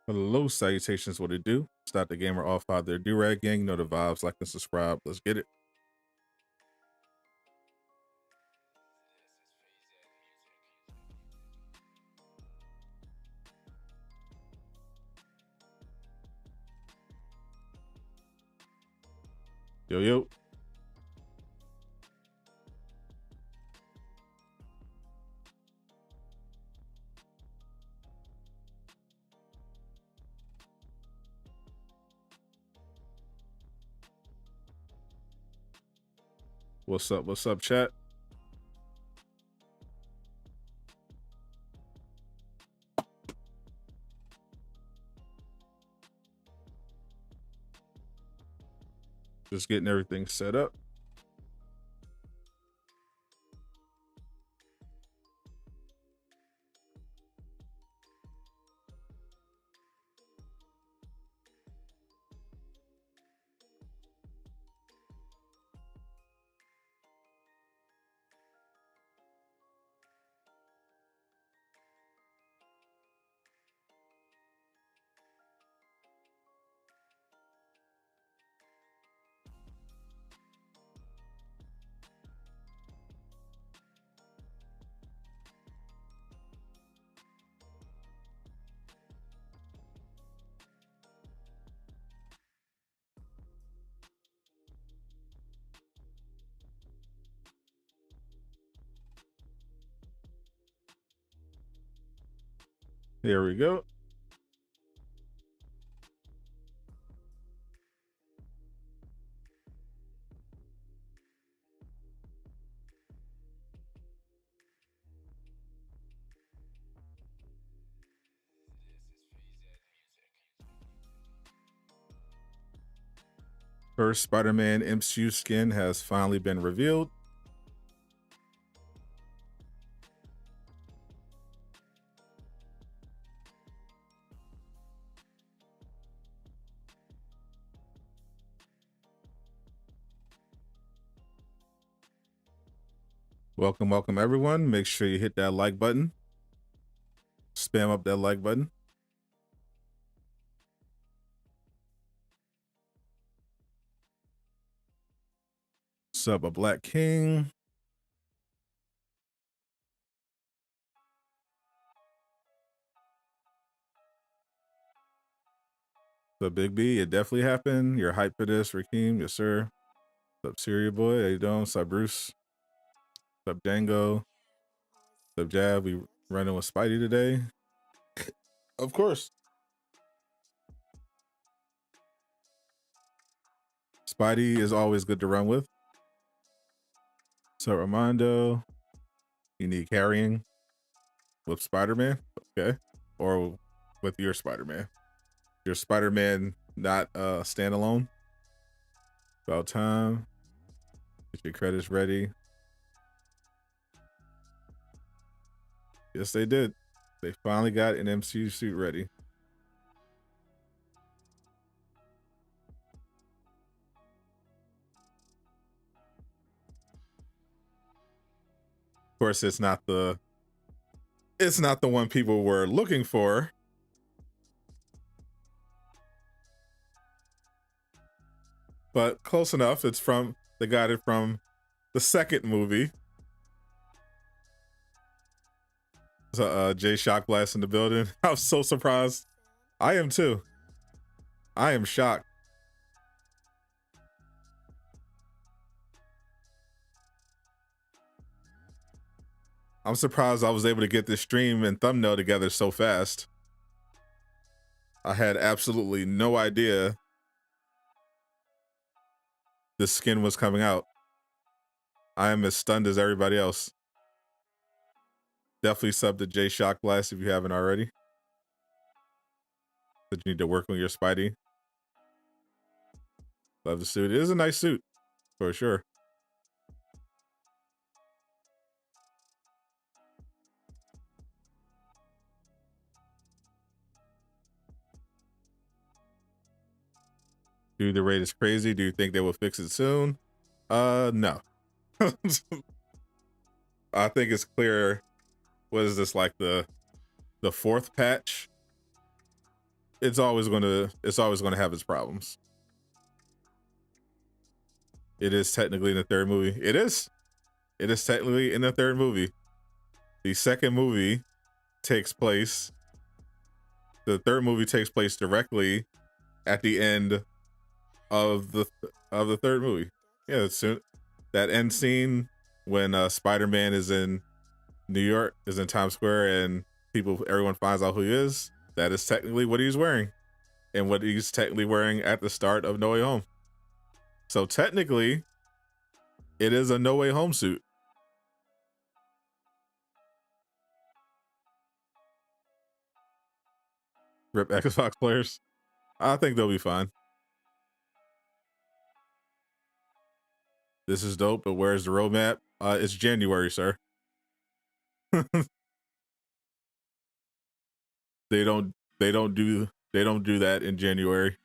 Hello, salutations, what it do? Stop the gamer off out there. Do-rag gang, you know the vibes, like and subscribe. Let's get it. Yo, yo. What's up, chat? Just getting everything set up. Here we go. First Spider-Man MCU skin has finally been revealed. Welcome everyone. Make sure you hit that like button. Spam up that like button. What's up, a Black King? The Big B, it definitely happened. You're hyped for this, Rakeem. Yes, sir. What's up, Syria boy? How you doing? What's up, Bruce? What's up, Django? What's up, Jab? We running with Spidey today. Of course. Spidey is always good to run with. So Armando, you need carrying with Spider-Man, okay? Or with your Spider-Man. Your Spider-Man not standalone. About time. Get your credits ready. Yes, they did. They finally got an MCU suit ready. Of course, it's not the one people were looking for. But close enough. It's from, they got it from the second movie. So, Jay Shock Blast in the building. I was so surprised. I am too. I am shocked. I'm surprised I was able to get this stream and thumbnail together so fast. I had absolutely no idea the skin was coming out. I am as stunned as everybody else. Definitely sub to J Shock Blast if you haven't already. But you need to work on your Spidey. Love the suit. It is a nice suit, for sure. Dude, the rate is crazy. Do you think they will fix it soon? No. I think it's clear. What is this, like the fourth patch it's always gonna have its problems. It is technically in the third movie. It is technically in the third movie. The second movie takes place. The third movie takes place directly at the end of the third movie. Yeah, soon that end scene when Spider-Man is in New York, is in Times Square, and everyone finds out who he is. That is technically what he's wearing, and what he's technically wearing at the start of No Way Home. So technically, it is a No Way Home suit. Rip Xbox players. I think they'll be fine. This is dope, but where's the roadmap? It's January, sir. They don't do that in January.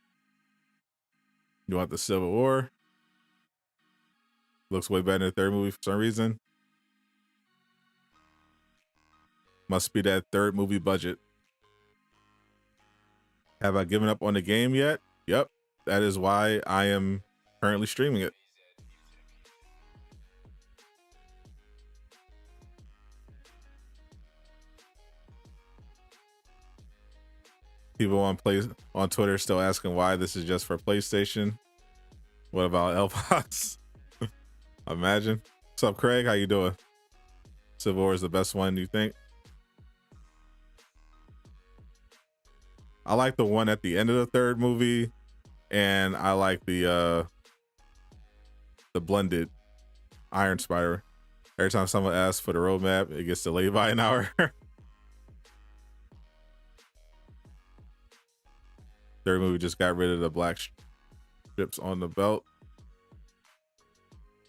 You want the Civil War? Looks way better in the third movie for some reason. Must be that third movie budget. Have I given up on the game yet? Yep. That is why I am currently streaming it. People on Twitter still asking why this is just for PlayStation. What about Xbox? Imagine. What's up, Craig? How you doing? Civil War is the best one, you think? I like the one at the end of the third movie, and I like the blended Iron Spider. Every time someone asks for the roadmap, it gets delayed by an hour. Third movie just got rid of the black strips on the belt.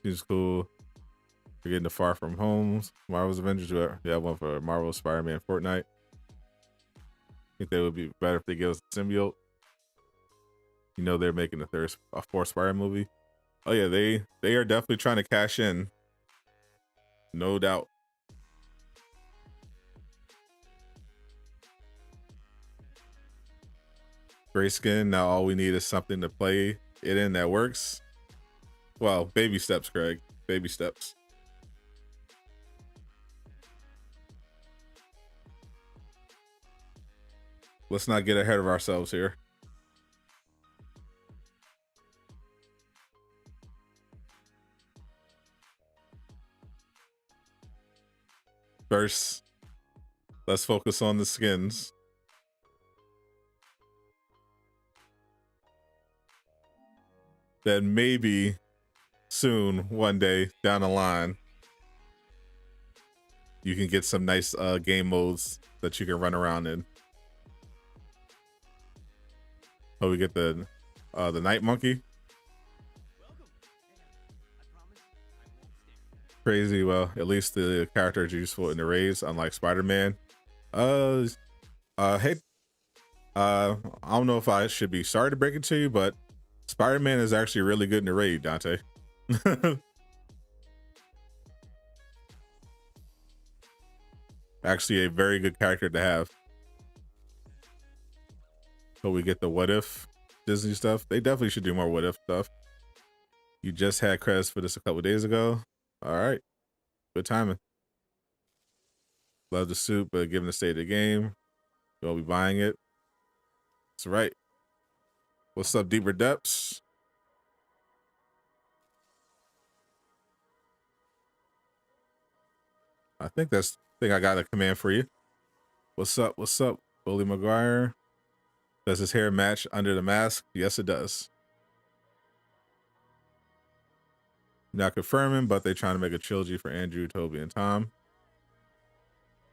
Seems cool. We're getting the Far From Homes, Marvel's Avengers. Yeah, one for Marvel, Spider-Man, Fortnite. I think they would be better if they give us the symbiote. You know they're making a fourth Spider movie. Oh yeah, they are definitely trying to cash in. No doubt. Gray skin. Now all we need is something to play it in that works. Well, baby steps, Craig. Baby steps. Let's not get ahead of ourselves here. First, let's focus on the skins. Then maybe soon, one day down the line, you can get some nice game modes that you can run around in. Oh, we get the Night Monkey. Crazy. Well, at least the character is useful in the raids, unlike Spider-Man. Hey, I don't know if I should be sorry to break it to you, but Spider-Man is actually really good in the raid, Dante. Actually a very good character to have. So we get the What If Disney stuff. They definitely should do more What If stuff. You just had credits for this a couple days ago. All right, good timing. Love the suit, but given the state of the game, you'll be buying it. That's right. What's up, Deeper Depths? I think I got a command for you. What's up? What's up, Bully McGuire? Does his hair match under the mask? Yes, it does. Not confirming, but they're trying to make a trilogy for Andrew, Toby, and Tom.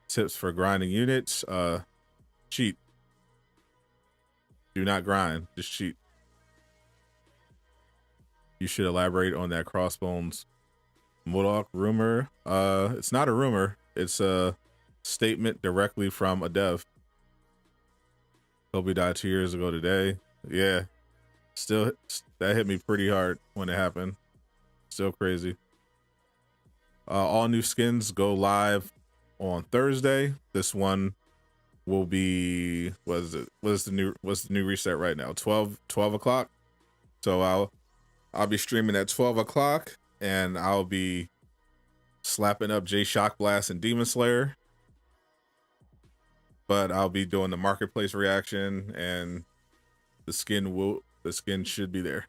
Tips for grinding units. Cheat. Do not grind, just cheat. You should elaborate on that Crossbones Modok rumor. It's not a rumor. It's a statement directly from a dev. Kobe died 2 years ago today. Yeah. Still, that hit me pretty hard when it happened. Still crazy. All new skins go live on Thursday. This one will be, what's the new reset right now? 12 o'clock. So I'll be streaming at 12 o'clock, and I'll be slapping up J Shock Blast and Demon Slayer. But I'll be doing the marketplace reaction, and the skin should be there.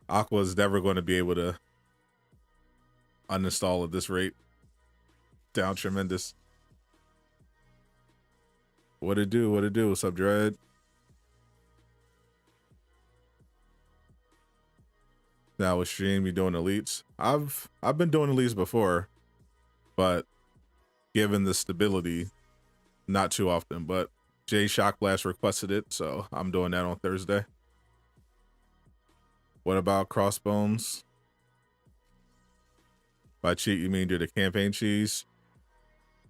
Aqua is never going to be able to uninstall at this rate. Down tremendous. What it do? What it do? What's up, Dread? Now with stream, you doing elites? I've been doing elites before, but given the stability, not too often. But Jay Shockblast requested it, so I'm doing that on Thursday. What about Crossbones? By cheat, you mean do the campaign cheese?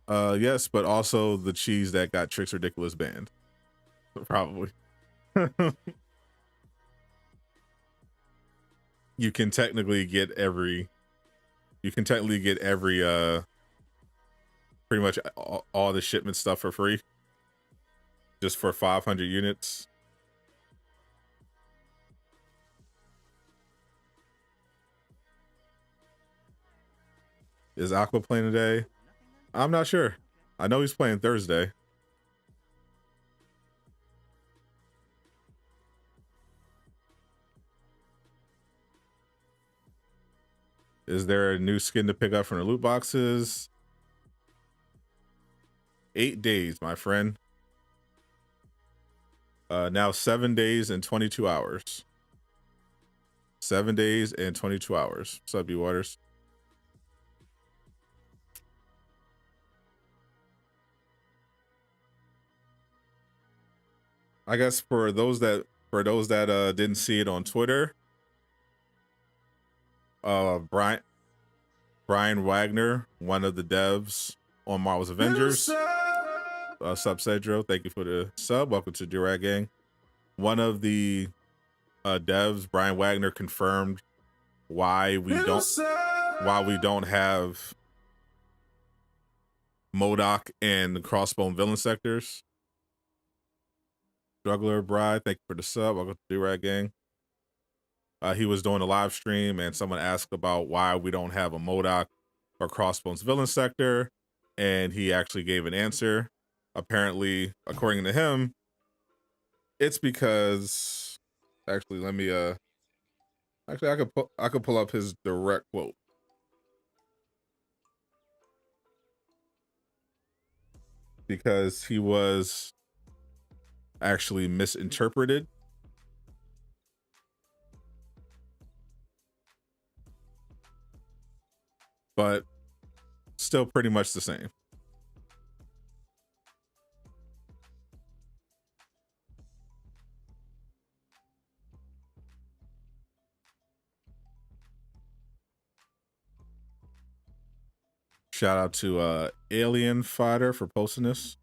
Yes, but also the cheese that got Tricks Ridiculous banned. Probably. You can technically get every pretty much all the shipment stuff for free, just for 500 units. Is Aqua playing today? I'm not sure. I know he's playing Thursday. Is there a new skin to pick up from the loot boxes? 8 days, my friend. Now 7 days and 22 hours. 7 days and 22 hours. What's up, B-Waters? I guess for those that didn't see it on Twitter, Brian Wagner, one of the devs on Marvel's Avengers, sub Cedro, thank you for the sub. Welcome to Durag Gang. One of the devs, Brian Wagner, confirmed why we don't have MODOK and Crossbone villain sectors. Struggler Bride, thank you for the sub. Welcome to Durag Gang. He was doing a live stream, and someone asked about why we don't have a MODOK or Crossbones villain sector, and he actually gave an answer. Apparently, according to him, it's because actually, let me actually I could pull up his direct quote. Because he was actually misinterpreted. But still pretty much the same. Shout out to Alien Fighter for posting this.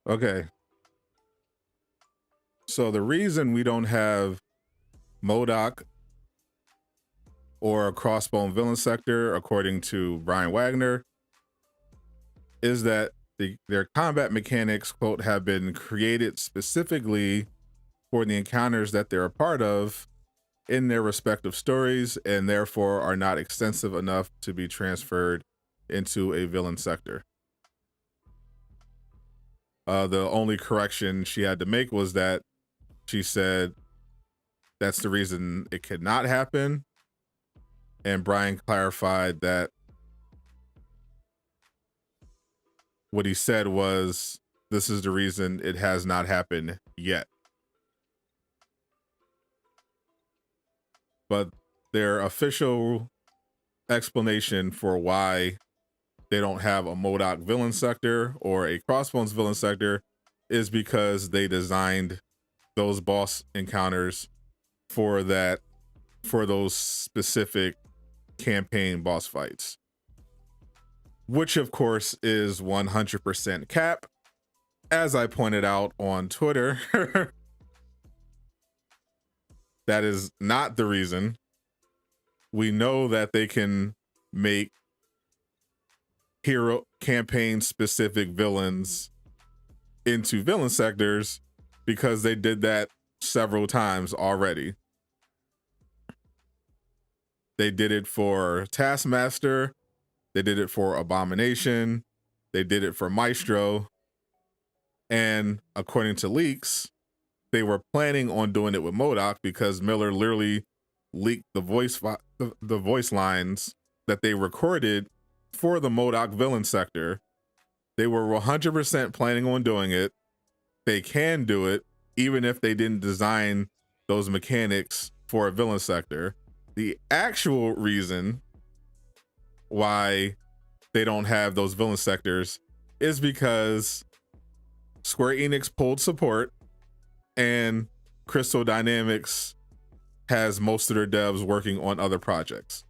Okay. So the reason we don't have MODOK or a Crossbone villain sector, according to Brian Wagner, is that their combat mechanics, quote, have been created specifically for the encounters that they're a part of in their respective stories, and therefore are not extensive enough to be transferred into a villain sector. The only correction she had to make was that she said that's the reason it could not happen. And Brian clarified that what he said was, this is the reason it has not happened yet. But their official explanation for why they don't have a MODOK villain sector or a Crossbones villain sector is because they designed those boss encounters for those specific campaign boss fights. which of course is 100% cap. As I pointed out on Twitter, that is not the reason. We know that they can make hero campaign specific villains into villain sectors because they did that several times already. They did it for Taskmaster, they did it for Abomination, they did it for Maestro, and according to leaks, they were planning on doing it with MODOK because Miller literally leaked the voice lines that they recorded for the MODOK villain sector. They were 100% planning on doing it. They can do it even if they didn't design those mechanics for a villain sector. The actual reason why they don't have those villain sectors is because Square Enix pulled support and Crystal Dynamics has most of their devs working on other projects.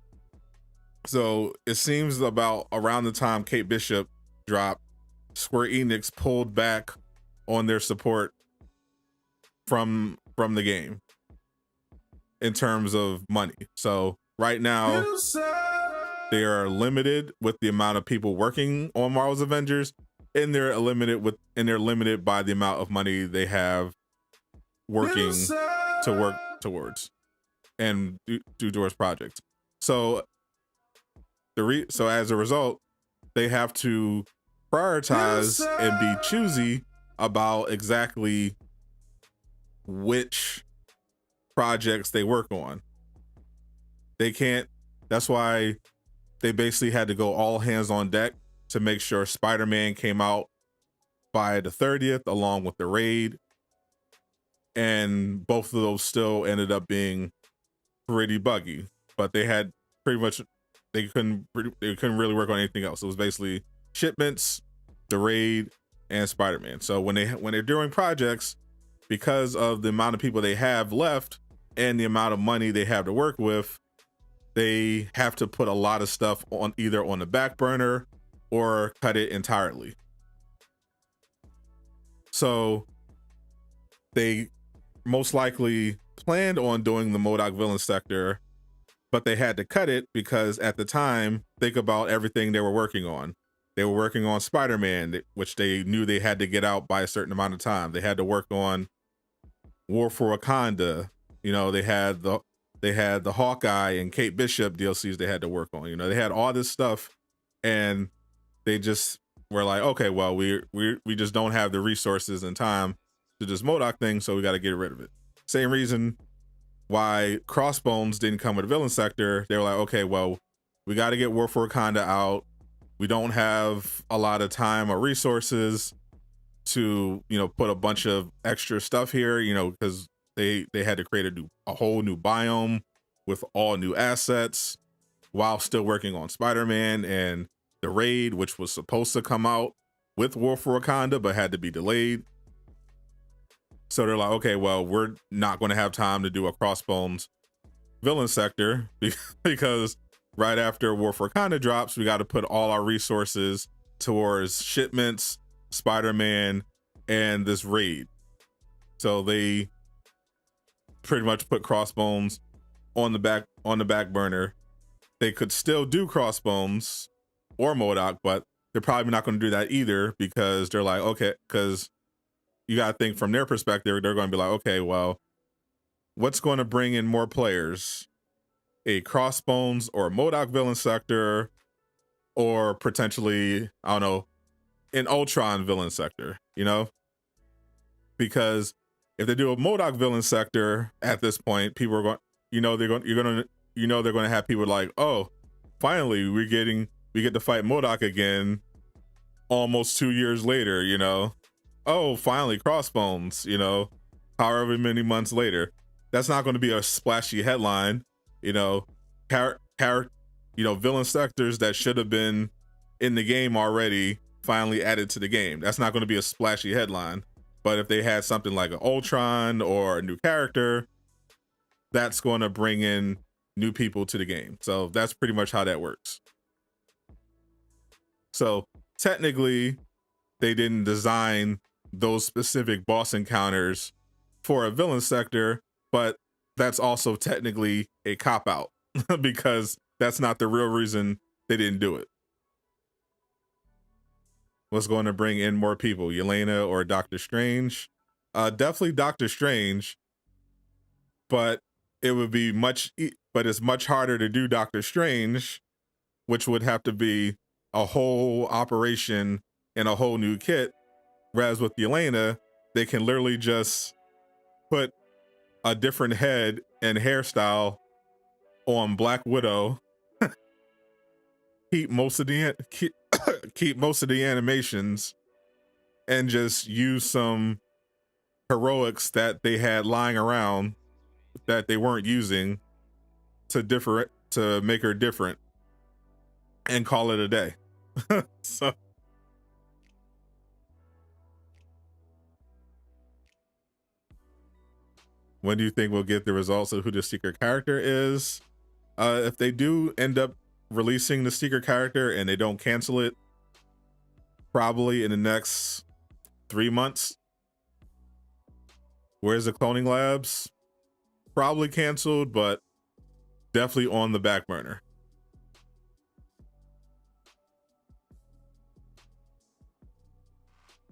So it seems about around the time Kate Bishop dropped, Square Enix pulled back on their support from the game in terms of money. So right now they are limited with the amount of people working on Marvel's Avengers, and they're limited by the amount of money they have working to work towards and do towards projects. So so as a result, they have to prioritize and be choosy about exactly which projects they work on. They can't, that's why they basically had to go all hands on deck to make sure Spider-Man came out by the 30th along with the raid. And both of those still ended up being pretty buggy, but they had pretty much, they couldn't really work on anything else. It was basically shipments, the raid, and Spider-Man. So when they're doing projects, because of the amount of people they have left and the amount of money they have to work with, they have to put a lot of stuff on either on the back burner or cut it entirely. So they most likely planned on doing the MODOK villain sector, but they had to cut it because at the time, think about everything they were working on. They were working on Spider-Man, which they knew they had to get out by a certain amount of time. They had to work on War for Wakanda. You know, they had the Hawkeye and Kate Bishop DLCs they had to work on. You know, they had all this stuff, and they just were like, okay, well, we just don't have the resources and time to this MODOK thing, so we got to get rid of it. Same reason why Crossbones didn't come with a villain sector. They were like, okay, well, we got to get War for Wakanda out. We don't have a lot of time or resources to, you know, put a bunch of extra stuff here, you know, because they had to create a whole new biome with all new assets while still working on Spider-Man and the raid, which was supposed to come out with War for Wakanda but had to be delayed. So they're like, okay, well, we're not going to have time to do a Crossbones villain sector because right after War for Wakanda drops, we got to put all our resources towards shipments, Spider-Man, and this raid. So they pretty much put Crossbones on the back burner. They could still do Crossbones or MODOK, but they're probably not going to do that either because they're like, okay, because you got to think from their perspective, they're going to be like, okay, well, what's going to bring in more players? A Crossbones or a MODOK villain sector, or potentially, I don't know, an Ultron villain sector, you know? Because if they do a MODOK villain sector at this point, people are going, they're going to have people like, oh, finally we get to fight MODOK again almost 2 years later, you know? Oh, finally Crossbones, you know, however many months later. That's not going to be a splashy headline, you know, villain sectors that should have been in the game already finally added to the game. That's not going to be a splashy headline. But if they had something like an Ultron or a new character, that's going to bring in new people to the game. So that's pretty much how that works. So technically, they didn't design those specific boss encounters for a villain sector, but that's also technically a cop out because that's not the real reason they didn't do it. What's going to bring in more people, Yelena or Doctor Strange? Definitely Doctor Strange, but it would be but it's much harder to do Doctor Strange, which would have to be a whole operation and a whole new kit. Whereas with Yelena, they can literally just put a different head and hairstyle on Black Widow, keep most of the keep most of the animations, and just use some heroics that they had lying around that they weren't using to make her different and call it a day. So when do you think we'll get the results of who the secret character is? If they do end up releasing the secret character and they don't cancel it, probably in the next 3 months. Where's the cloning labs? Probably canceled, but definitely on the back burner.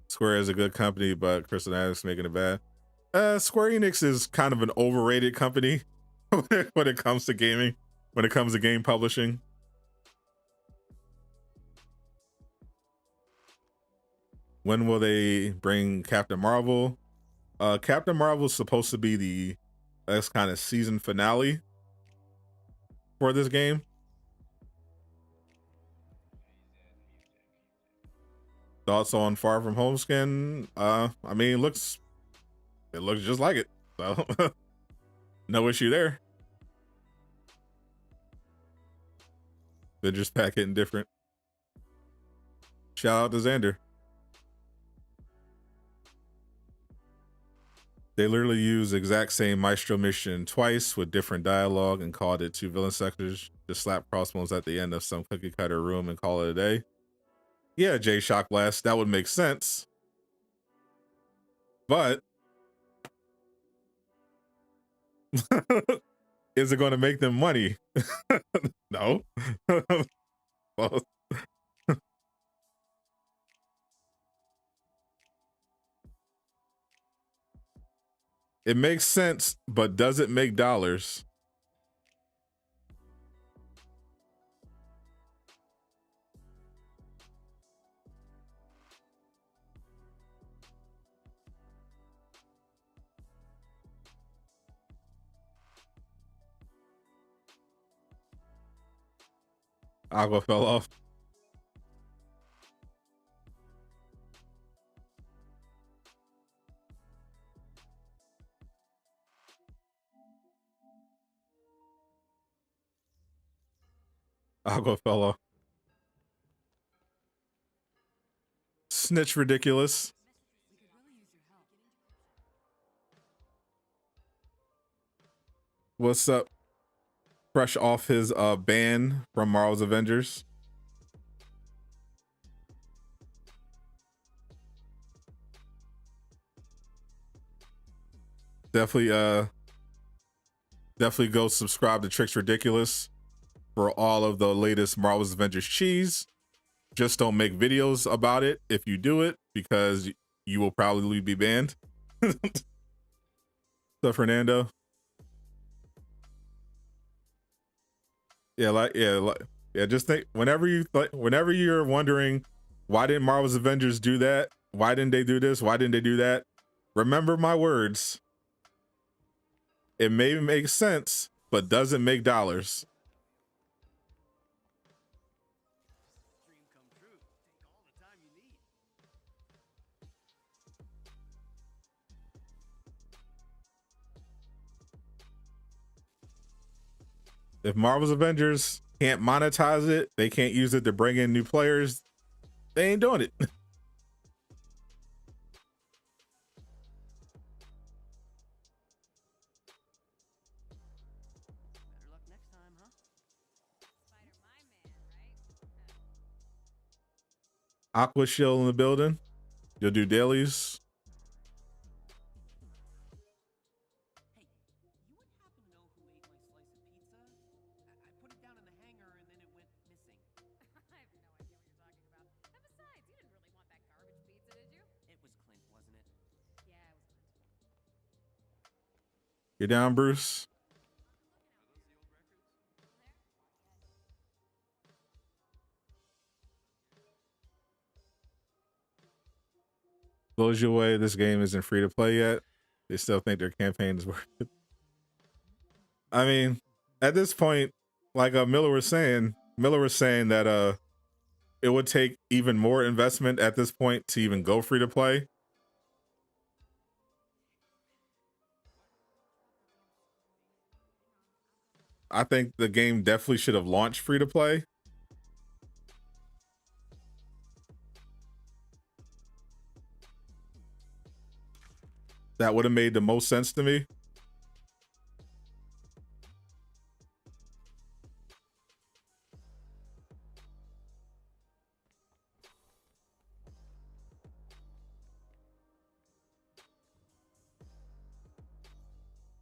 Square is a good company, but Crystal Dynamics making it bad. Square Enix is kind of an overrated company when it comes to gaming, when it comes to game publishing. When will they bring Captain Marvel? Captain Marvel is supposed to be the kind of season finale for this game. Thoughts on Far From Home skin? I mean, it looks just like it, so no issue there. They're just packing different. Shout out to Xander. They literally used exact same Maestro mission twice with different dialogue and called it 2 villain sectors. Just slap crossbones at the end of some cookie cutter room and call it a day. Yeah, Jay Shock Blast, that would make sense. But is it going to make them money? No. Well, it makes sense, but does it make dollars? Aqua fell off. Aqua fell off. Snitch ridiculous. What's up? Fresh off his ban from Marvel's Avengers. Definitely go subscribe to Tricks Ridiculous for all of the latest Marvel's Avengers cheese. Just don't make videos about it if you do it, because you will probably be banned. So Fernando. Yeah, just think whenever you're wondering why didn't Marvel's Avengers do that? Why didn't they do this? Why didn't they do that? Remember my words. It may make sense, but doesn't make dollars. If Marvel's Avengers can't monetize it, they can't use it to bring in new players, they ain't doing it. Aqua Shield in the building. You'll do dailies. Hey, you would happen to know who ate my slice of pizza? I put it down in the hanger and then it went missing. I have no idea what you're talking about. And besides, you didn't really want that garbage pizza, did you? It was Clint, wasn't it? Yeah, it was Clint. You're down, Bruce. Blows you away. This game isn't free to play yet. They still think their campaign is worth it. I mean, at this point, like Miller was saying that it would take even more investment at this point to even go free to play. I think the game definitely should have launched free to play. That would have made the most sense to me.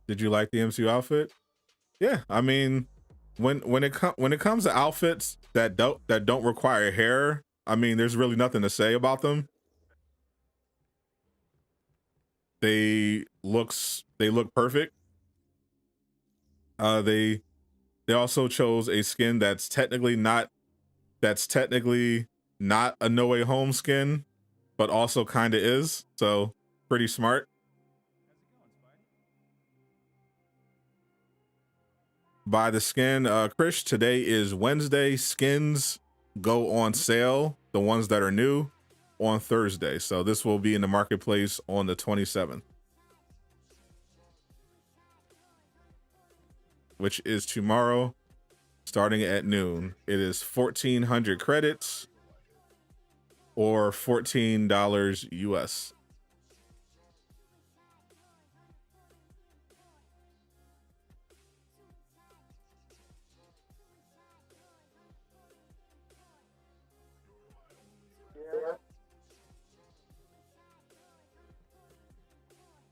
Did you like the MCU outfit? Yeah, I mean, when it comes to outfits that don't require hair, I mean, there's really nothing to say about them. They look perfect. They also chose a skin that's technically not a No Way Home skin, but also kind of is. So pretty smart. Buy the skin, Krish. Today is Wednesday. Skins go on sale, the ones that are new, on Thursday. So this will be in the marketplace on the 27th, which is tomorrow, starting at noon. It is 1,400 credits or $14 US.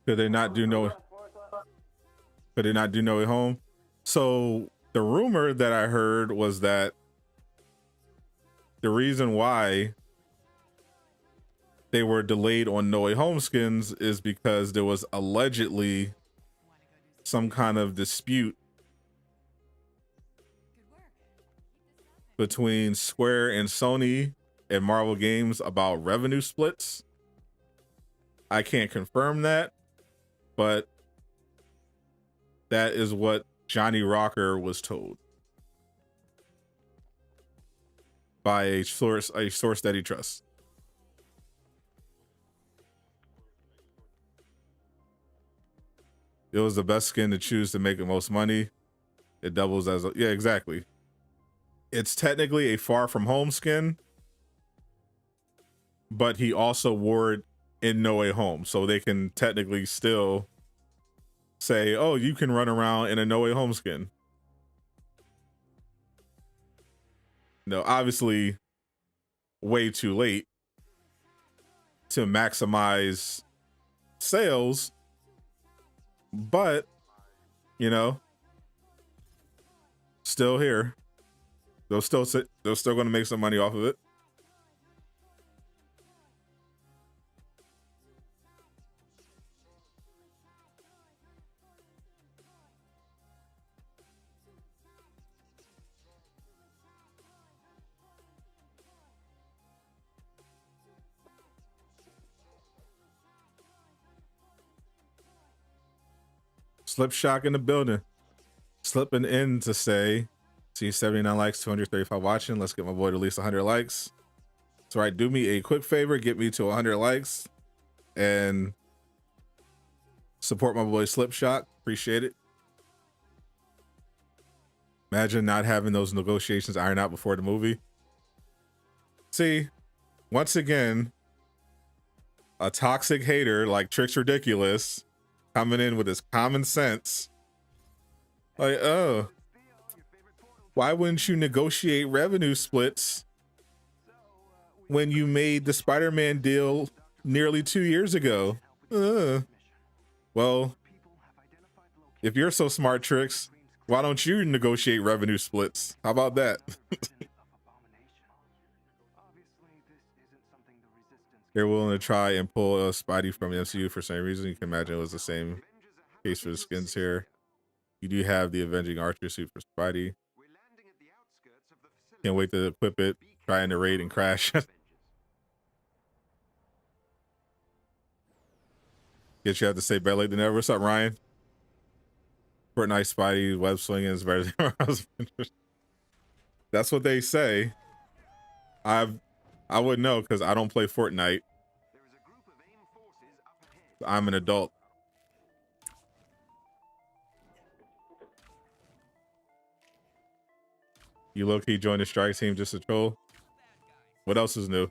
Could they not do no Way Home? So the rumor that I heard was that the reason why they were delayed on No Way Home skins is because there was allegedly some kind of dispute between Square and Sony and Marvel Games about revenue splits. I can't confirm that, but that is what Johnny Rocker was told by a source that he trusts. It was the best skin to choose to make the most money. It doubles as a, yeah, exactly. It's technically a Far From Home skin, but he also wore it in No Way Home, so they can technically still say, oh, you can run around in a No Way Home skin. No, obviously way too late to maximize sales, but you know, still here. They're still going to make some money off of it. Slip shock in the building. Slipping in to say, see 79 likes, 235 watching. Let's get my boy to at least 100 likes. That's right. Do me a quick favor. Get me to 100 likes and support my boy Slip Shock. Appreciate it. Imagine not having those negotiations ironed out before the movie. See, once again, a toxic hater like Tricks Ridiculous coming in with his common sense. Like, oh, why wouldn't you negotiate revenue splits when you made the Spider-Man deal nearly 2 years ago. Well, if you're so smart, Tricks, why don't you negotiate revenue splits? How about that? They're willing to try and pull a Spidey from the MCU for some reason. You can imagine it was the same case for the skins here. You do have the Avenging Archer suit for Spidey. Can't wait to equip it, try and raid and crash. Guess you have to say better late than never. What's up, Ryan? Fortnite Spidey web swinging is better than Avengers. That's what they say. I wouldn't know because I don't play Fortnite. I'm an adult. You low-key joined the strike team just to troll. What else is new?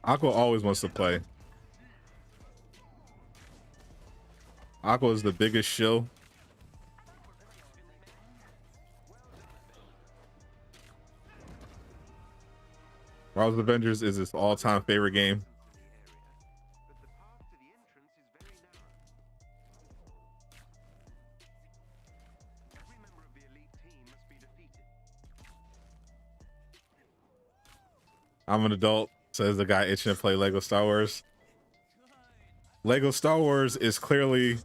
Aqua always wants to play. Aqua is the biggest shill. Marvel's Avengers is his all-time favorite game. I'm an adult, says the guy itching to play Lego Star Wars. Lego Star Wars is clearly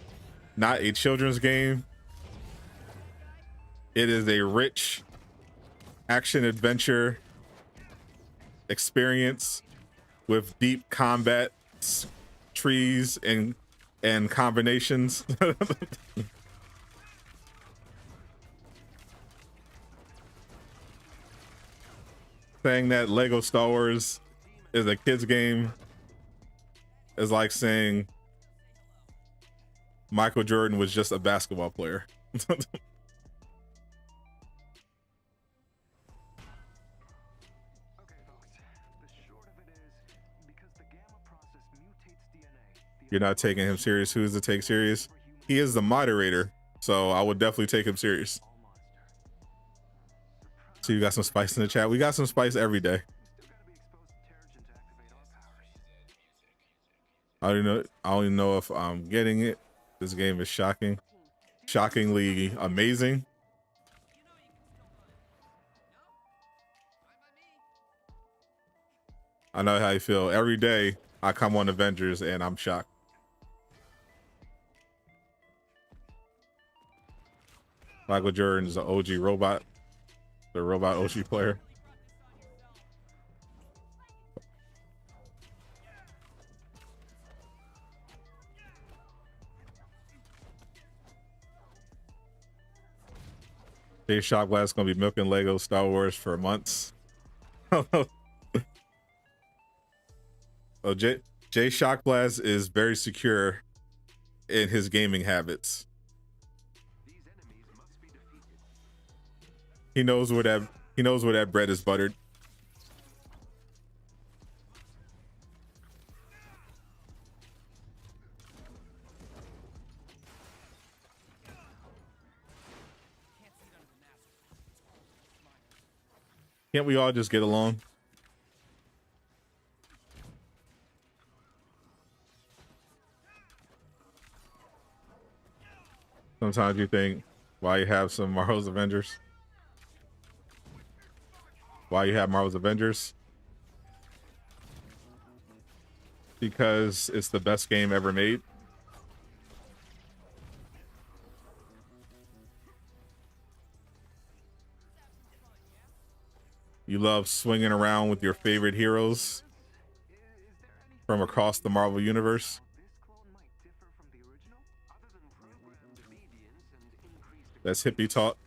not a children's game. It is a rich action adventure experience with deep combat, trees, and combinations. Saying that Lego Star Wars is a kid's game is like saying Michael Jordan was just a basketball player. You're not taking him serious. Who's to take serious? He is the moderator, so I would definitely take him serious. So you got some spice in the chat. We got some spice every day. I don't even know if I'm getting it. This game is shocking. Shockingly amazing. I know how you feel. Every day I come on Avengers and I'm shocked. Michael Jordan is an OG robot. The robot OG player. Jay Shockblast gonna be milking Lego Star Wars for months. Oh, Jay Shockblast is very secure in his gaming habits. He knows where that bread is buttered. Can't we all just get along? Sometimes you think, why you have some Marvel's Avengers? Why you have Marvel's Avengers? Because it's the best game ever made. You love swinging around with your favorite heroes from across the Marvel Universe. That's hippie talk.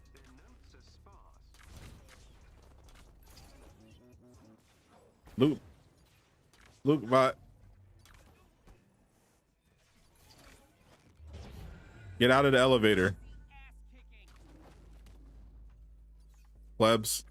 Luke bot. Get out of the elevator. Plebs.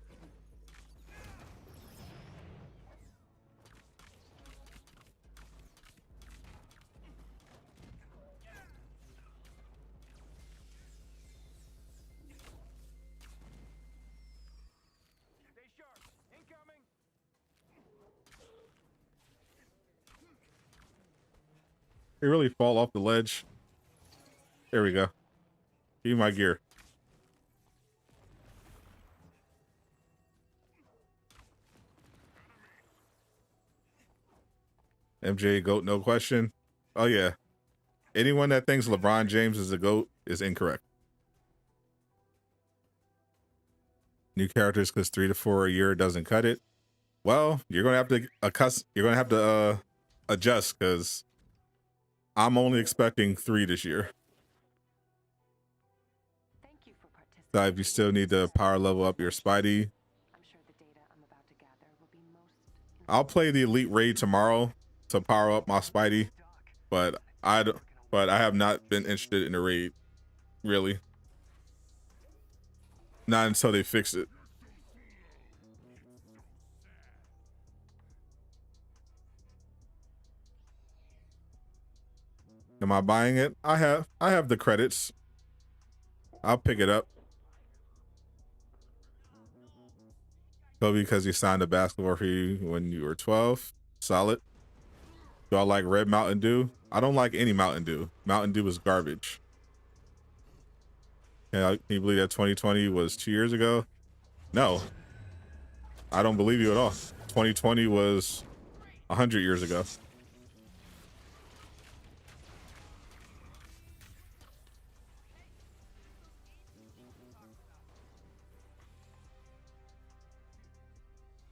He really fall off the ledge. There we go. Give me my gear. MJ GOAT, no question. Oh yeah. Anyone that thinks LeBron James is a GOAT is incorrect. New characters because 3 to 4 a year doesn't cut it. Well, you're gonna have to adjust because I'm only expecting 3 this year. Thank you for participating. So if you still need to power level up your Spidey, I'm sure the data I'm about to gather will be most. I'll play the Elite Raid tomorrow to power up my Spidey, but I have not been interested in the raid, really. Not until they fix it. Am I buying it? I have the credits. I'll pick it up. So because you signed a basketball for you when you were 12, solid. Do I like red Mountain Dew? I don't like any Mountain Dew. Mountain Dew is garbage. Can you believe that 2020 was 2 years ago? No. I don't believe you at all. 2020 was 100 years ago.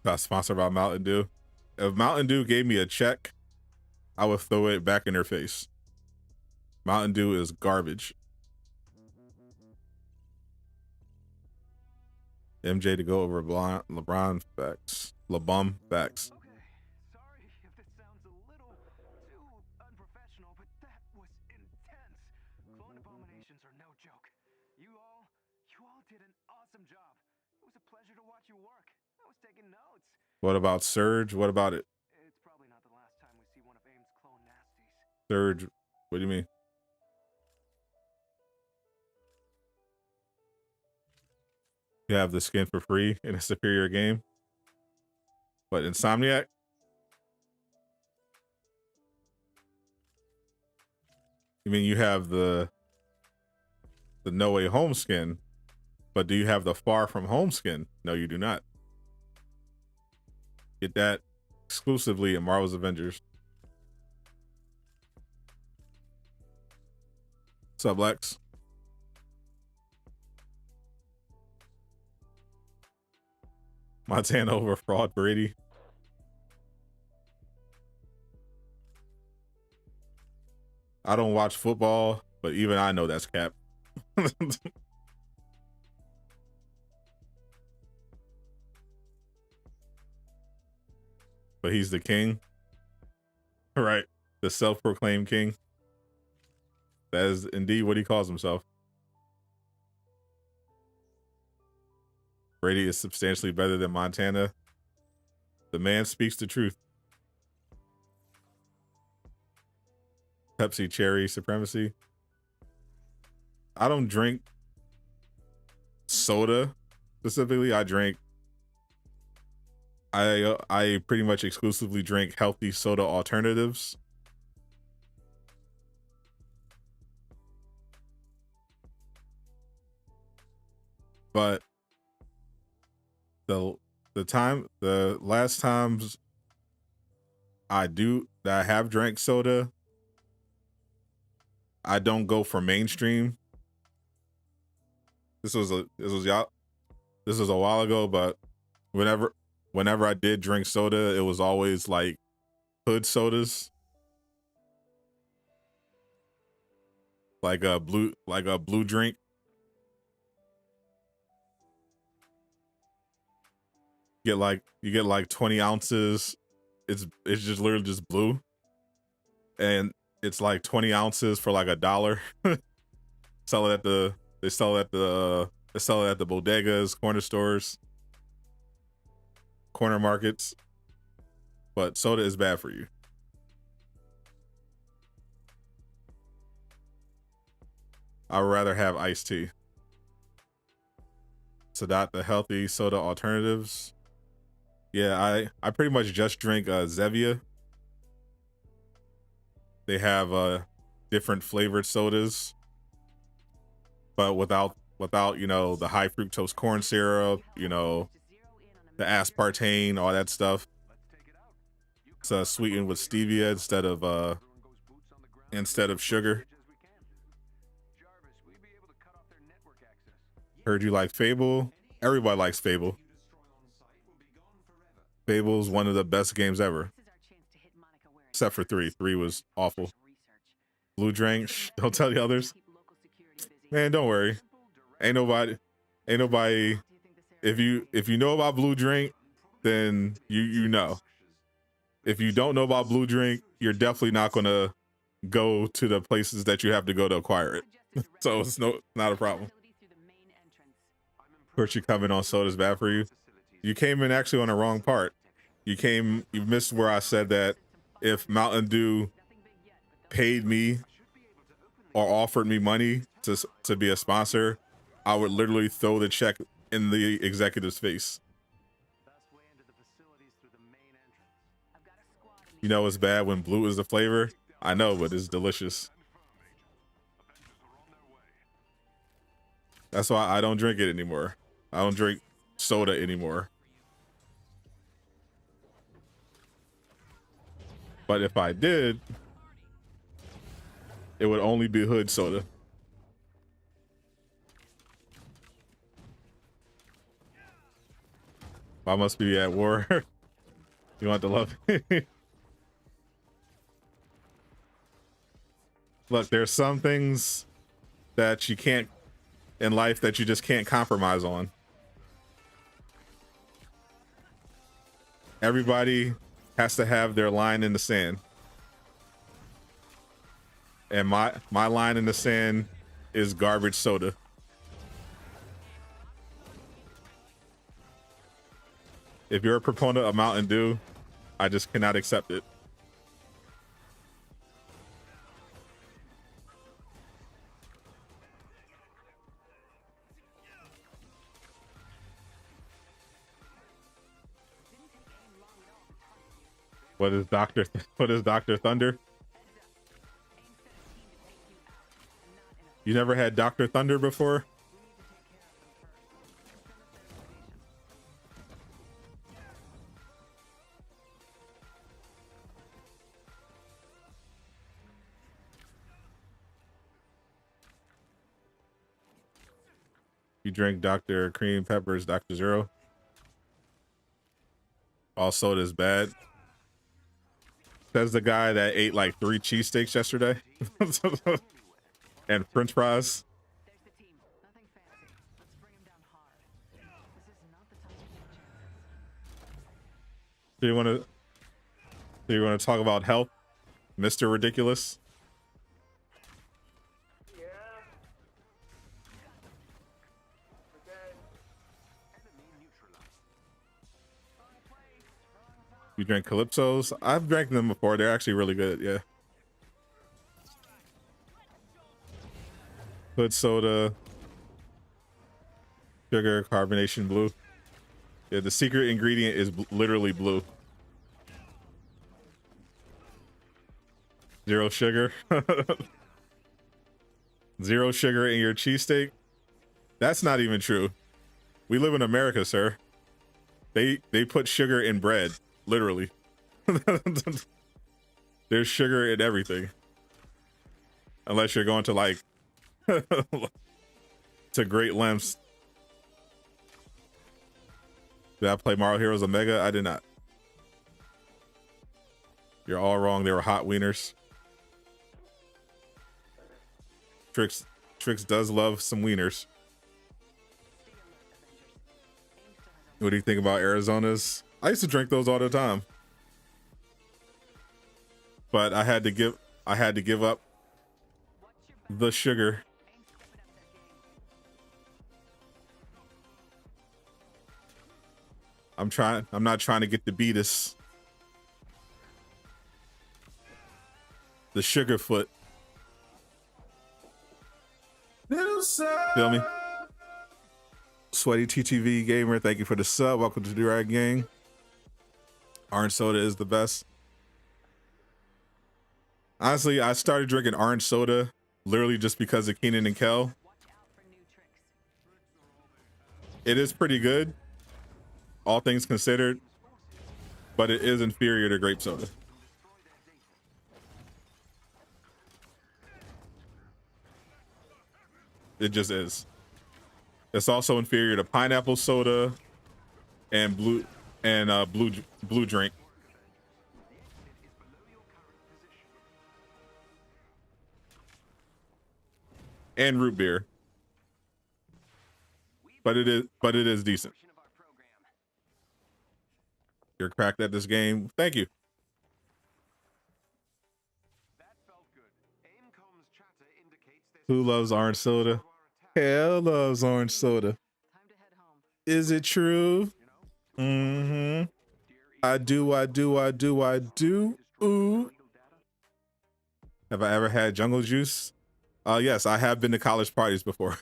Got sponsored by Mountain Dew. If Mountain Dew gave me a check, I would throw it back in their face. Mountain Dew is garbage. MJ to go over LeBron facts. LeBum facts. Okay, sorry if this sounds a little too unprofessional, but that was intense. Clone abominations are no joke. You all did an awesome job. It was a pleasure to watch you work. I was taking notes. What about Surge? What about it? It's probably not the last time we see one of AIM's clone nasties. Surge, what do you mean? You have the skin for free in a superior game. But Insomniac? You mean you have the No Way Home skin, but do you have the Far From Home skin? No, you do not. Get that exclusively in Marvel's Avengers. What's up, Lex? Montana over fraud Brady. I don't watch football, but even I know that's cap. But he's the king, right? The self-proclaimed king. That is indeed what he calls himself. Brady is substantially better than Montana. The man speaks the truth. Pepsi cherry supremacy. I don't drink soda specifically. I pretty much exclusively drink healthy soda alternatives. But the last times I have drank soda, I don't go for mainstream. This was a while ago, but whenever I did drink soda, it was always like hood sodas, like a blue drink. You get like 20 ounces. It's just literally just blue, and it's like 20 ounces for like $1. They sell it at the bodegas, corner stores, corner markets. But soda is bad for you. I would rather have iced tea. Sadot, the healthy soda alternatives. Yeah, I pretty much just drink Zevia. they have different flavored sodas, but without you know the high fructose corn syrup, you know, the aspartame, all that stuff. It's sweetened with stevia instead of sugar. Heard you like Fable. Everybody likes Fable. Fable's one of the best games ever, except for 3. 3 was awful. Blue Drink, shh, don't tell the others. Man, don't worry. Ain't nobody. If you know about Blue Drink, then you know. If you don't know about Blue Drink, you're definitely not gonna go to the places that you have to go to acquire it. So it's not a problem. Of course, you come in on soda's bad for you. You came in actually on the wrong part. You missed where I said that if Mountain Dew paid me or offered me money to be a sponsor, I would literally throw the check in the executive's face. You know it's bad when blue is the flavor? I know, but it's delicious. That's why I don't drink it anymore. I don't drink soda anymore. But if I did, it would only be hood soda. I must be at war. You want to love it? Look, there's some things that you can't in life that you just can't compromise on. Everybody has to have their line in the sand. And my line in the sand is garbage soda. If you're a proponent of Mountain Dew, I just cannot accept it. What is Dr. Thunder? You never had Dr. Thunder before? You drink Dr. Cream Peppers, Dr. Zero. All soda is bad. Says the guy that ate like 3 cheesesteaks yesterday. And French fries. Do you want to talk about health, Mr. Ridiculous? You drink Calypsos? I've drank them before. They're actually really good, yeah. Hood soda, sugar, carbonation blue. Yeah, the secret ingredient is literally blue. Zero sugar. Zero sugar in your cheesesteak? That's not even true. We live in America, sir. They put sugar in bread, literally. There's sugar in everything. Unless you're going to like to great lengths. Did I play Mario Heroes Omega? I did not. You're all wrong. They were hot wieners. Trix does love some wieners. What do you think about Arizona's? I used to drink those all the time. But I had to give up the sugar. I'm not trying to get the beatus. The sugar foot. Feel me? Sweaty TTV gamer, thank you for the sub. Welcome to the Rag Gang. Orange soda is the best. Honestly, I started drinking orange soda literally just because of Keenan and Kel. It is pretty good, all things considered, but it is inferior to grape soda. It just is. It's also inferior to pineapple soda and blue drink. And root beer. But it is decent. You're cracked at this game. Thank you. Who loves orange soda? Hell loves orange soda. Is it true? Mm-hmm. I do. Ooh. Have I ever had jungle juice? Yes, I have been to college parties before.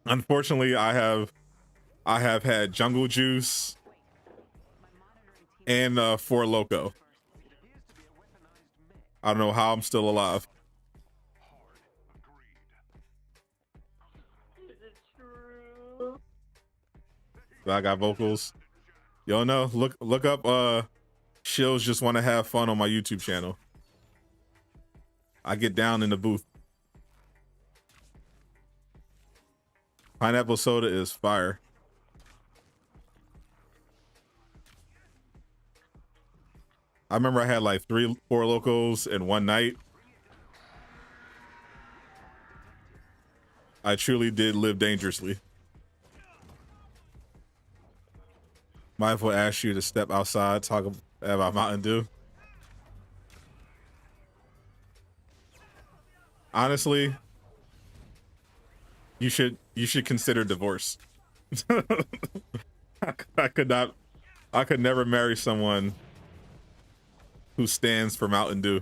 Unfortunately, I have had jungle juice and Four Loko. I don't know how I'm still alive. I got vocals. Yo, no, look up Shills Just Want to Have Fun on my YouTube channel. I get down in the booth. Pineapple soda is fire. I remember I had like 3, 4 locos in one night. I truly did live dangerously. Mindful asked you to step outside, talk about Mountain Dew. Honestly, you should consider divorce. I could never marry someone who stands for Mountain Dew.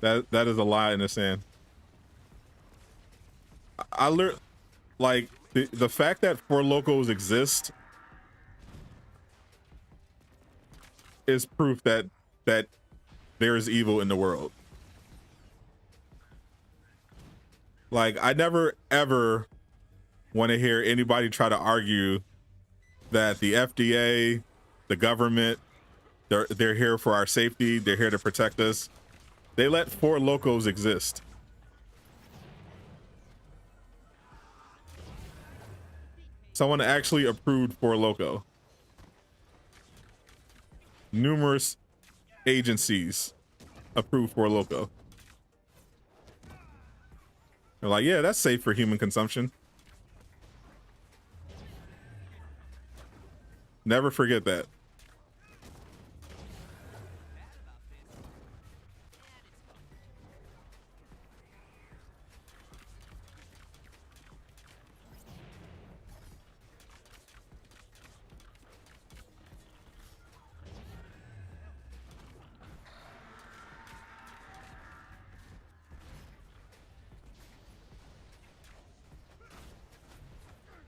That is a lie in the sand. I learned, like, the fact that Four Locos exist is proof that there is evil in the world. Like, I never ever want to hear anybody try to argue that the FDA, the government, they're here for our safety, they're here to protect us. They let Four Locos exist. Someone actually approved Four Loko. Numerous agencies approved Four Loko. They're like, yeah, that's safe for human consumption. Never forget that.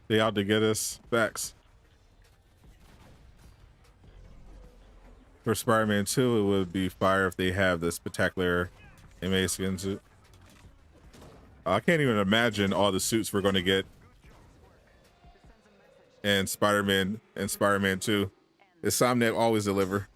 They out to get us. Facts. For Spider-Man 2, it would be fire if they have the spectacular MA skin suit. I can't even imagine all the suits we're going to get in Spider-Man 2. Insomniac always deliver.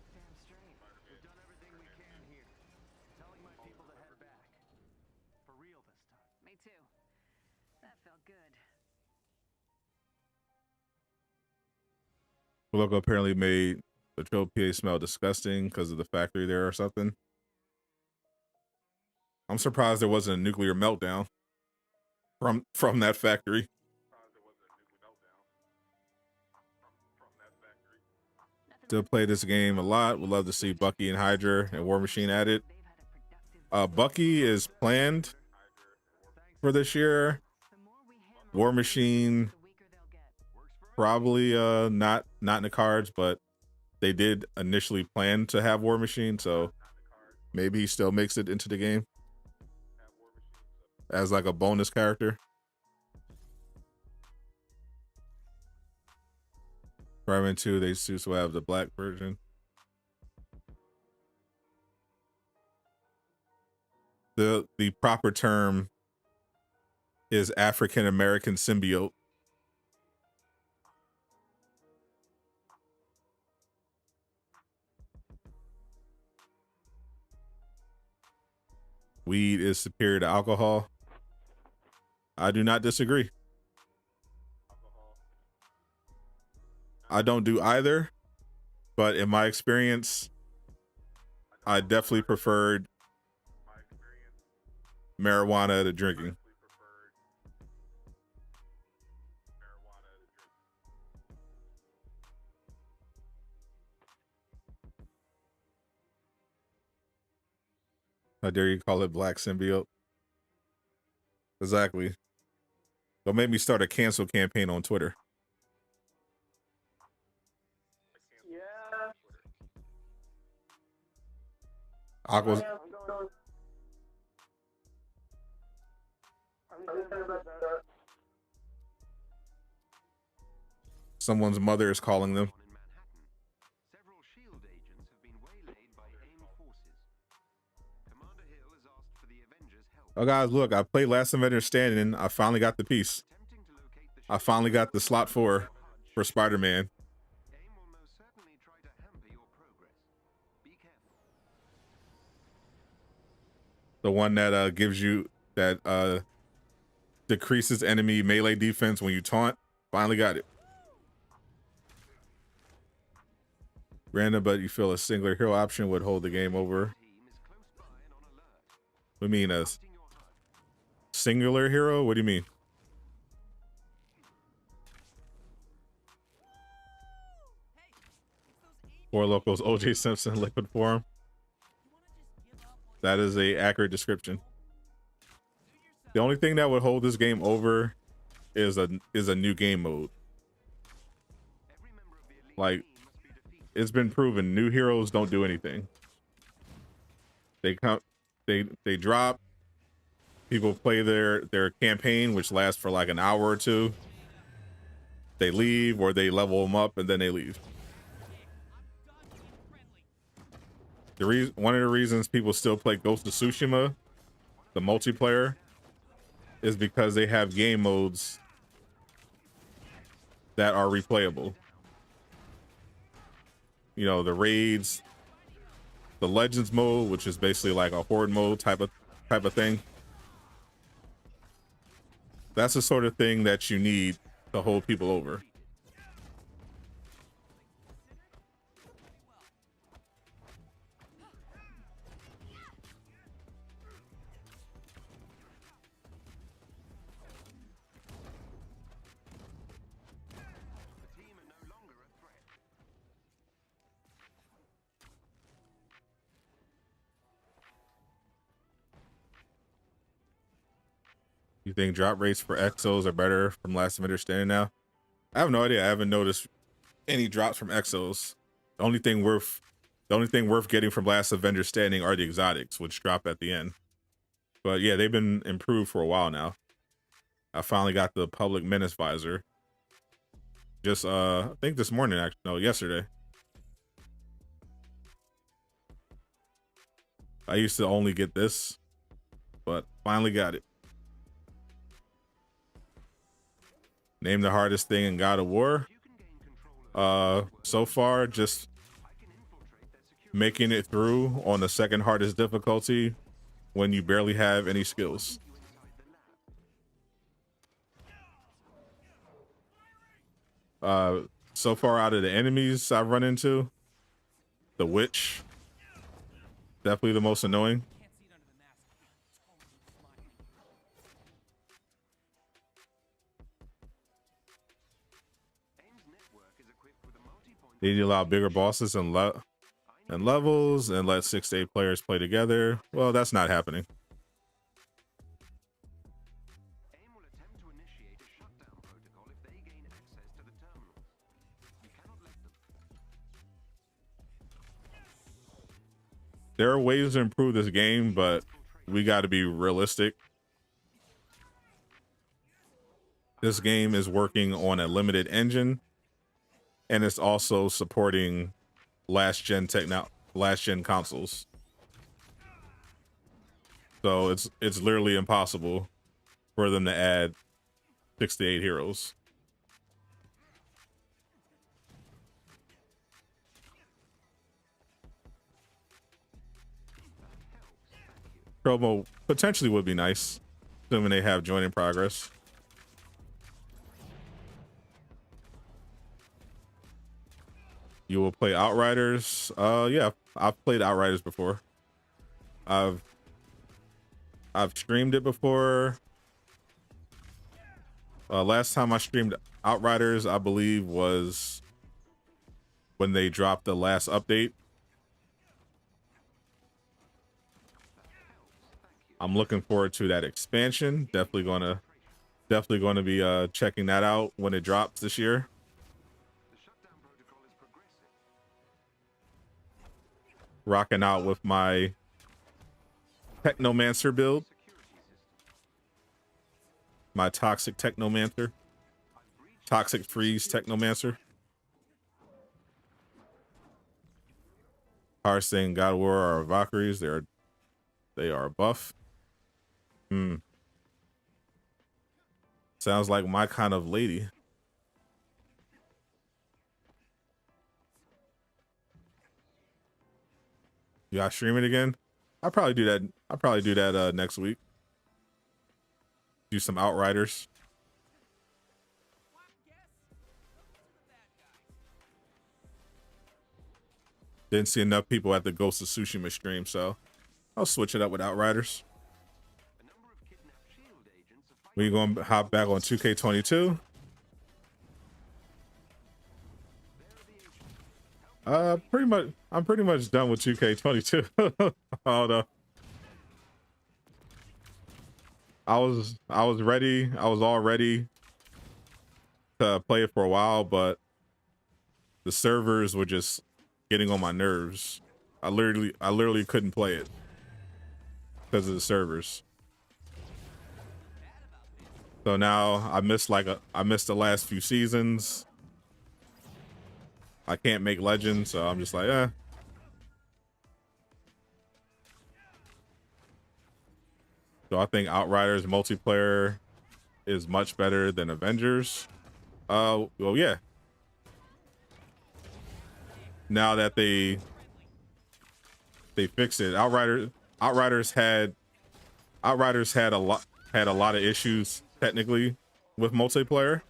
Loco apparently made the PA smell disgusting because of the factory there or something. I'm surprised there wasn't a nuclear meltdown from that factory. Still play this game a lot. Would love to see Bucky and Hydra and War Machine added. Bucky is planned for this year. War Machine probably not in the cards, but they did initially plan to have War Machine, so maybe he still makes it into the game. as like a bonus character. Spider-Man 2, they suits will have the black version. The proper term is African American symbiote. Weed is superior to alcohol. I do not disagree. I don't do either, but in my experience, I definitely preferred marijuana to drinking. How dare you call it black symbiote? Exactly. Don't make me start a cancel campaign on Twitter. Yeah. Aqua's I'm thinking about that. someone's mother is calling them. In Manhattan, several SHIELD agents have been waylaid by AIM forces. Commander Hill has asked for the Avengers' help. Oh guys, look, I played Last Avenger Standing. I finally got the piece. Attempting to locate the I finally got the slot 4 for Spider-Man. AIM will most certainly try to hamper your progress. Be careful. The one that gives you that decreases enemy melee defense when you taunt. Finally got it. Random, but you feel a singular hero option would hold the game over. Team is close by and on alert. What do you mean a Casting your HUD. singular hero? What do you mean? Four Locals, OJ Simpson, liquid form. That is a accurate description. The only thing that would hold this game over is a new game mode. Every member of the elite Like, team must be defeated. it's been proven new heroes don't do anything. They come, they drop. People play their campaign, which lasts for like an hour or two. They leave, or they level them up, and then they leave. One of the reasons people still play Ghost of Tsushima, the multiplayer, is because they have game modes that are replayable. You know, the raids, the Legends mode, which is basically like a horde mode type of thing. That's the sort of thing that you need to hold people over. The team are no longer a threat. You think drop rates for Exos are better from Last Avenger Standing now? I have no idea. I haven't noticed any drops from Exos. The only thing worth getting from Last Avenger Standing are the exotics, which drop at the end. But yeah, they've been improved for a while now. I finally got the Public Menace visor. Just I think this morning, actually, no, yesterday. I used to only get this, but finally got it. Name the hardest thing in God of War. You can gain control of So far, just I can infiltrate their security. making it through on the second hardest difficulty when you barely have any skills. You inside the lab. So far out of the enemies I've run into, the witch, definitely the most annoying. AIM's network is equipped with a multi-point They need to allow bigger bosses and levels and let 6 to 8 players play together. Well, that's not happening. AIM will attempt to initiate a shutdown protocol if they gain access to the terminals. You cannot let them. There are ways to improve this game, but we got to be realistic. This game is working on a limited engine, and it's also supporting last gen consoles. So it's literally impossible for them to add 68 heroes. Promo potentially would be nice, assuming they have join in progress. You will play Outriders. Yeah, I've played Outriders before. I've streamed it before. Last time I streamed Outriders, I believe, was when they dropped the last update. I'm looking forward to that expansion. Definitely gonna be checking that out when it drops this year. Rocking out with my Technomancer build. My Toxic Technomancer. Toxic Freeze Technomancer. Hearthstone, God of War are Valkyries. They are buff. Sounds like my kind of lady. You gotta stream it again? I'll probably do that next week. Do some Outriders. Didn't see enough people at the Ghost of Tsushima stream, so I'll switch it up with Outriders. We going to hop back on 2K22. I'm pretty much done with 2K22. Hold up. I was ready. I was all ready to play it for a while, but the servers were just getting on my nerves. I literally couldn't play it because of the servers. So now I missed the last few seasons. I can't make Legends, so I'm just like, eh. So I think Outriders multiplayer is much better than Avengers. Well, yeah. Now that they fixed it, Outriders had a lot of issues technically with multiplayer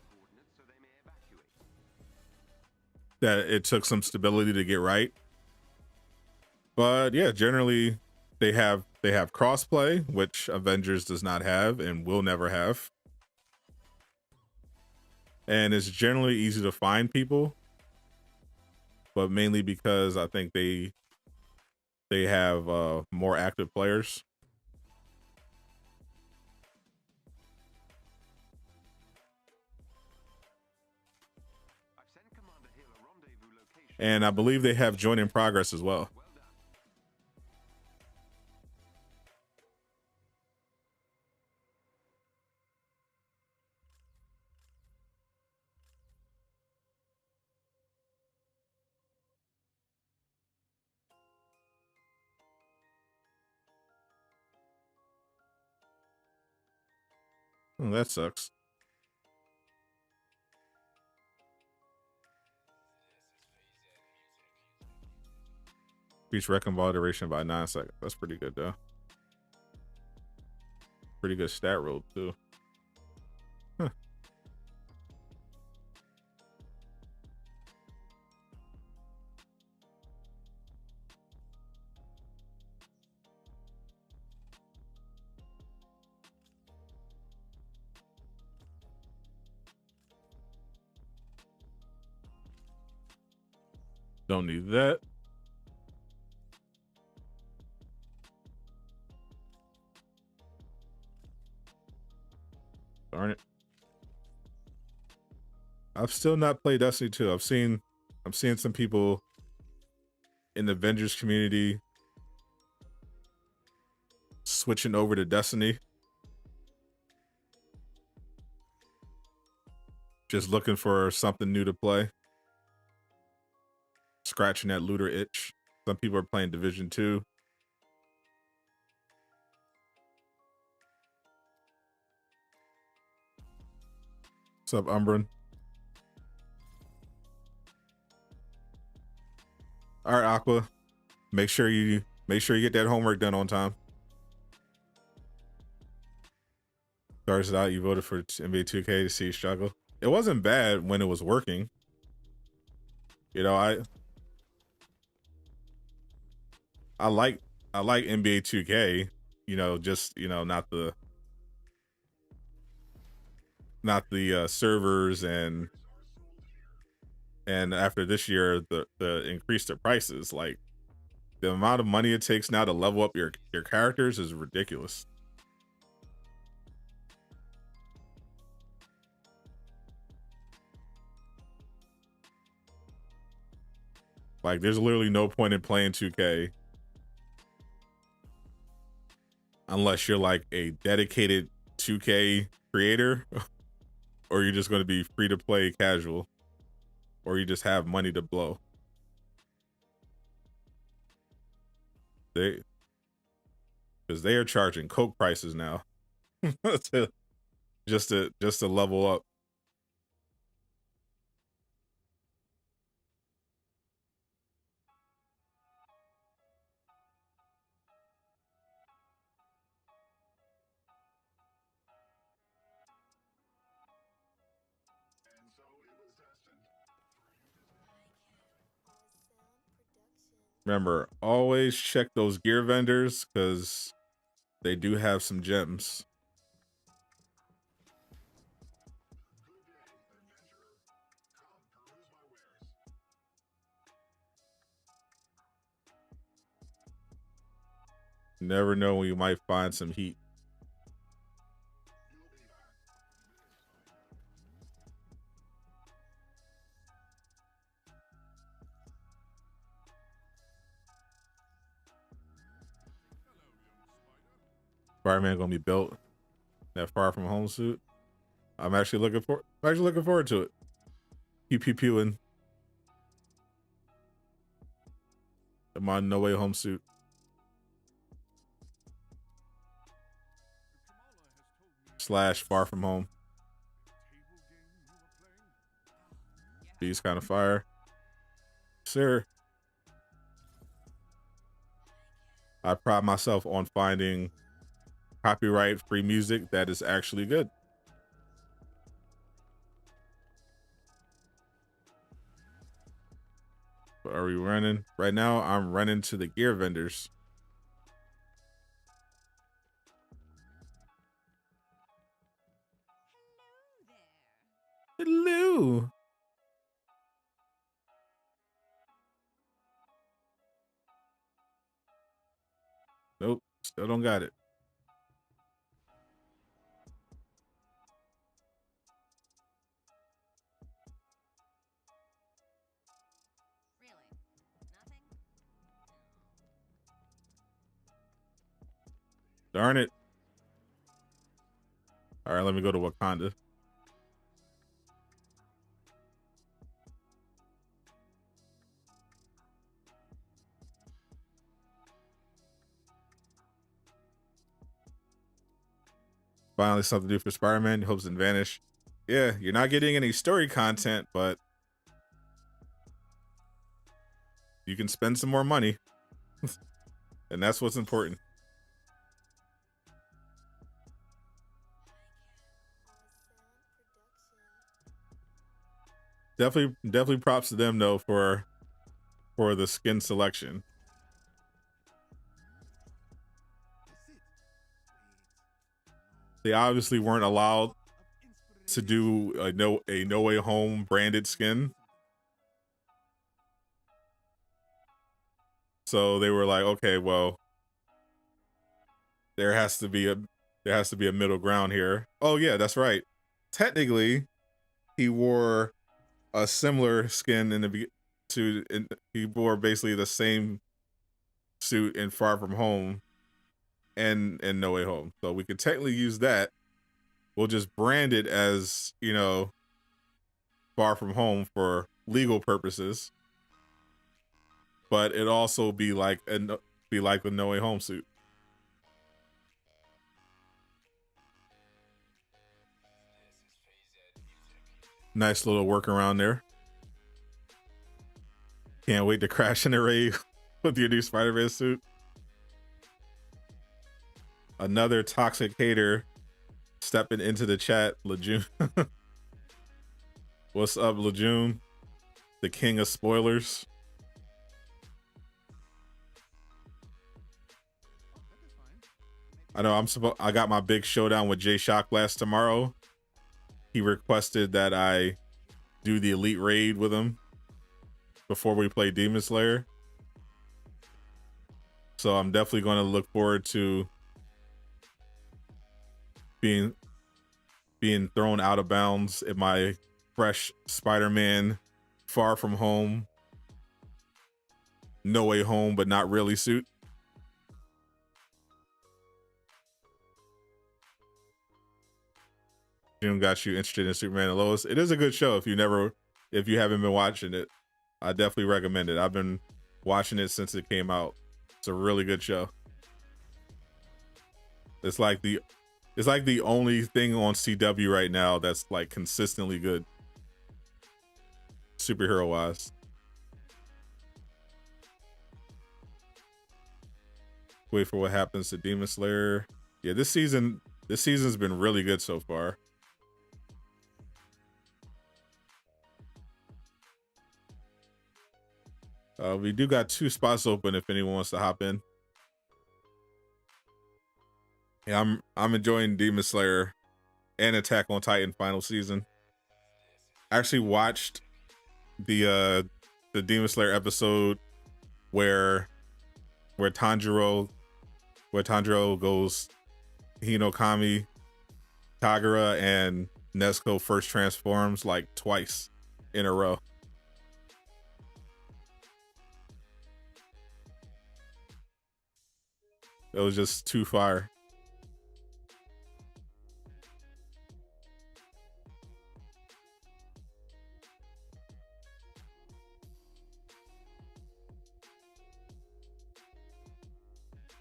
that it took some stability to get right. But yeah, generally they have crossplay, which Avengers does not have and will never have. And it's generally easy to find people, but mainly because I think they have more active players. And I believe they have join in progress as well. Oh, that sucks. Reach reckon ball duration by 9 seconds. That's pretty good though. Pretty good stat roll too. Huh. Don't need that. Darn it. I've still not played Destiny 2. I'm seeing some people in the Avengers community switching over to Destiny. Just looking for something new to play. Scratching that looter itch. Some people are playing Division 2. What's up, Umbran? All right, Aqua. Make sure you get that homework done on time. Starts out, you voted for NBA 2K to see you struggle. It wasn't bad when it was working. You know, I like NBA 2K. You know, just not the servers and after this year the increased their prices. Like the amount of money it takes now to level up your characters is ridiculous. Like there's literally no point in playing 2K unless you're like a dedicated 2K creator or you're just going to be free to play casual or you just have money to blow. Because they are charging coke prices now just to level up. Remember, always check those gear vendors because they do have some gems. Never know when you might find some heat. Spider-Man gonna be built that far from home suit. I'm actually looking forward to it. Pew pew pewing. My No Way Home suit. / Far From Home. These kind of fire. Sir. I pride myself on finding copyright free music that is actually good. What are we running? Right now, I'm running to the gear vendors. Hello. Nope, still don't got it. Darn it. All right, let me go to Wakanda. Finally something to do for Spider-Man. Hopes didn't vanish. Yeah, you're not getting any story content, but you can spend some more money. And that's what's important. Definitely props to them though for the skin selection. They obviously weren't allowed to do a No Way Home branded skin. So they were like, okay, well, there has to be a middle ground here. Oh yeah, that's right. Technically, he wore a similar skin he wore basically the same suit in Far From Home and No Way Home. So we could technically use that. We'll just brand it as, Far From Home for legal purposes, but it also be like a No Way Home suit. Nice little workaround there. Can't wait to crash in the raid with your new Spider-Man suit. Another toxic hater stepping into the chat, Laajune. What's up, Laajune? The king of spoilers. I know I got my big showdown with Jay Shockblast tomorrow. He requested that I do the elite raid with him before we play Demon Slayer. So I'm definitely going to look forward to being thrown out of bounds in my fresh Spider-Man Far From Home, No Way Home, but not really suit. June got you interested in Superman and Lois. It is a good show if you haven't been watching it. I definitely recommend it. I've been watching it since it came out. It's a really good show. It's like the only thing on CW right now that's like consistently good, superhero wise. Wait for what happens to Demon Slayer. Yeah, this season's been really good so far. We do got 2 spots open if anyone wants to hop in. Yeah, I'm enjoying Demon Slayer and Attack on Titan final season. I actually watched the Demon Slayer episode where Tanjiro goes Hinokami, Kagura, and Nezuko first transforms like twice in a row. It was just too fire.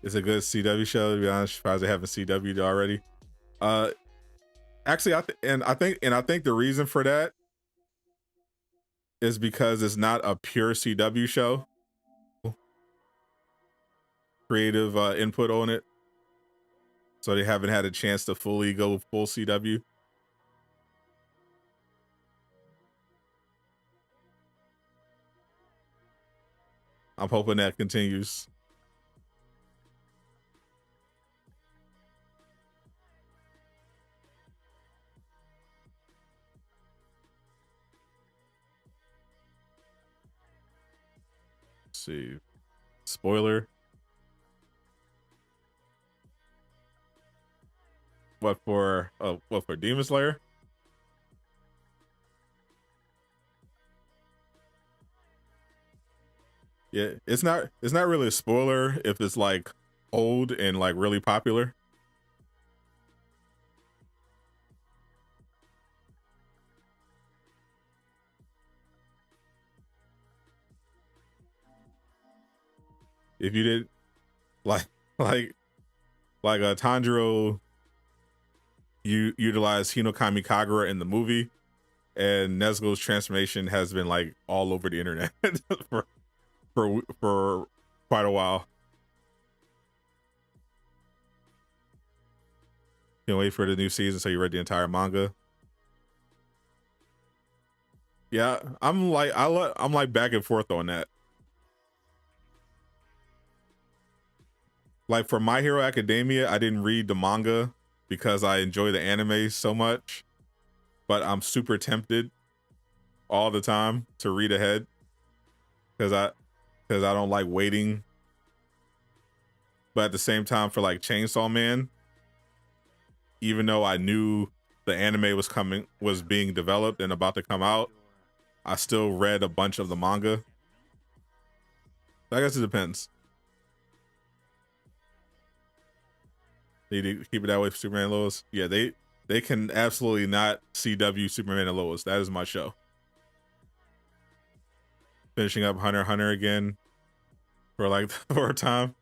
It's a good CW show, to be honest. Surprised they haven't CW'd already. Actually, I think the reason for that is because it's not a pure CW show. Creative input on it, so they haven't had a chance to fully go full CW. I'm hoping that continues. Let's see, spoiler. What for Demon Slayer? Yeah, it's not really a spoiler if it's like old and like really popular. If you did like Tanjiro, you utilize Hinokami Kagura in the movie, and Nezuko's transformation has been like all over the internet for quite a while. Can't wait for the new season, so you read the entire manga. Yeah, I'm like back and forth on that. Like for My Hero Academia, I didn't read the manga because I enjoy the anime so much, but I'm super tempted all the time to read ahead because I don't like waiting. But at the same time, for like Chainsaw Man, even though I knew the anime was being developed and about to come out, I still read a bunch of the manga. I guess it depends. Need to keep it that way for Superman and Lois. Yeah, they can absolutely not CW Superman and Lois. That is my show. finishing up Hunter x Hunter again for like the fourth time.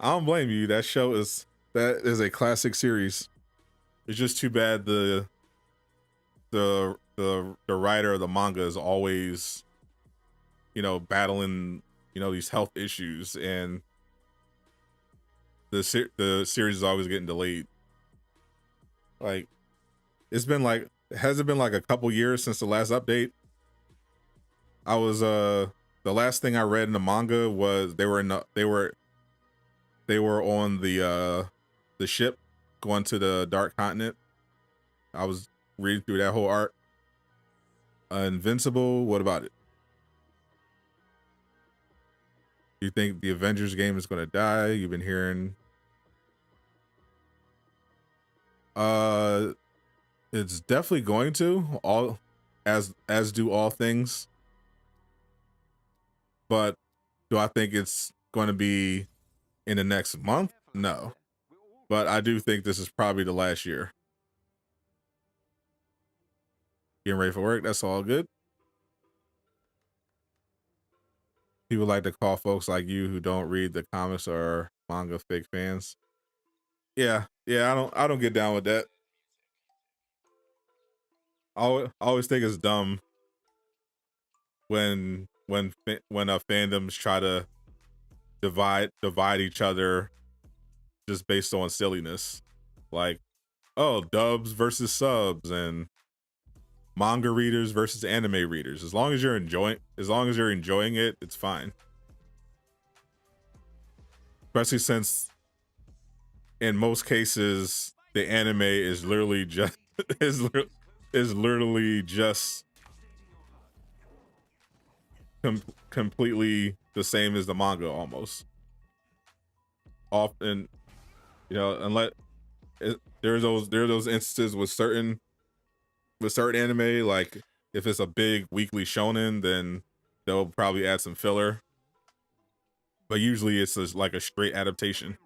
I don't blame you. That is a classic series. It's just too bad the writer of the manga is always, you know, battling, you know, these health issues, and the series is always getting delayed. Like, it's been like, has it been like a couple years since the last update? I was the last thing I read in the manga was they were on the ship going to the Dark Continent. I was reading through that whole arc. Invincible, what about it? You think the Avengers game is gonna die? You've been hearing it's definitely going to, all as do all things. But do I think it's going to be in the next month? No. But I do think this is probably the last year. Getting ready for work, that's all good. People like to call folks like you who don't read the comics or manga fake fans. Yeah, I don't get down with that. I always think it's dumb when fandoms try to divide each other just based on silliness. Like, oh, dubs versus subs and manga readers versus anime readers. As long as you're enjoying it, it's fine. Especially since in most cases the anime is literally just is literally just completely the same as the manga almost. Often, you know, unless there are those instances with certain anime, like if it's a big weekly shonen, then they'll probably add some filler. But usually it's like a straight adaptation.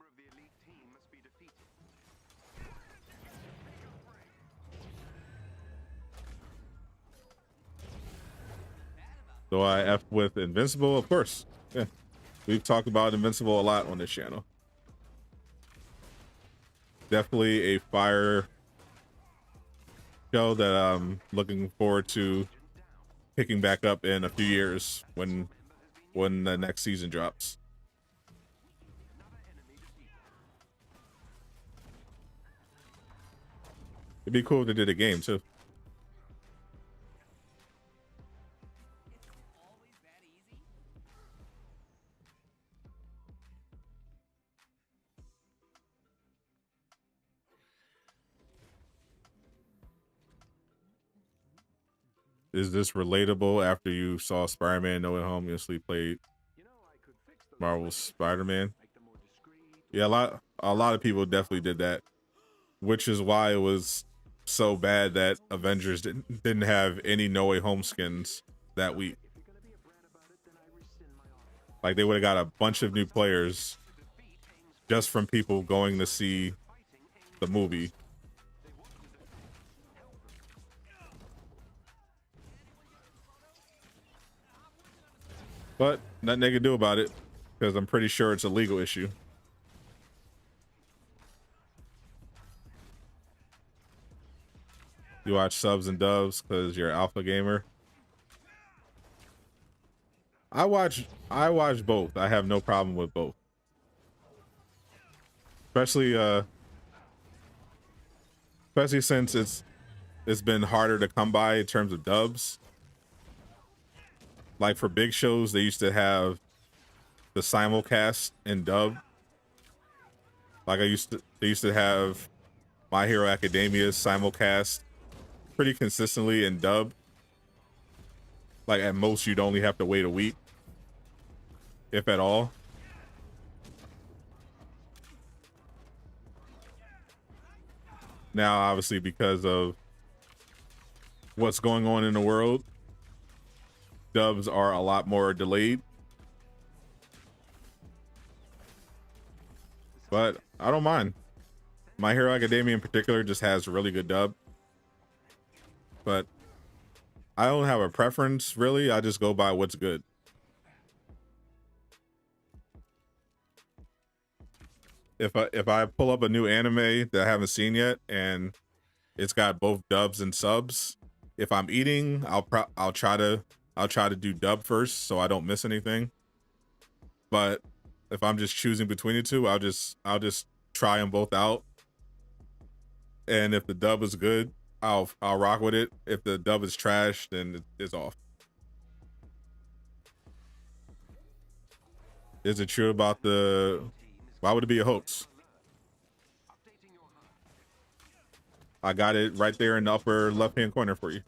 So I F with Invincible, of course. Yeah, we've talked about Invincible a lot on this channel. Definitely a fire show that I'm looking forward to picking back up in a few years when the next season drops. It'd be cool if they did a game too. Is this relatable after you saw Spider-Man No Way Home, you instantly played Marvel's Spider-Man? Yeah, a lot of people definitely did that, which is why it was so bad that Avengers didn't have any No Way Home skins that week. Like, they would have got a bunch of new players just from people going to see the movie. But nothing they can do about it, because I'm pretty sure it's a legal issue. You watch subs and dubs because you're an alpha gamer. I watch both. I have no problem with both. Especially since it's been harder to come by in terms of dubs. Like for big shows, they used to have the simulcast in dub. Like they used to have My Hero Academia's simulcast pretty consistently in dub. Like at most, you'd only have to wait a week, if at all. Now, obviously, because of what's going on in the world, dubs are a lot more delayed. But I don't mind. My Hero Academia in particular just has really good dub. But I don't have a preference really. I just go by what's good. If I pull up a new anime that I haven't seen yet and it's got both dubs and subs, if I'm eating, I'll try to do dub first so I don't miss anything. But if I'm just choosing between the two, I'll just try them both out. And if the dub is good, I'll rock with it. If the dub is trash, then it's off. Is it true about the... Why would it be a hoax? I got it right there in the upper left-hand corner for you.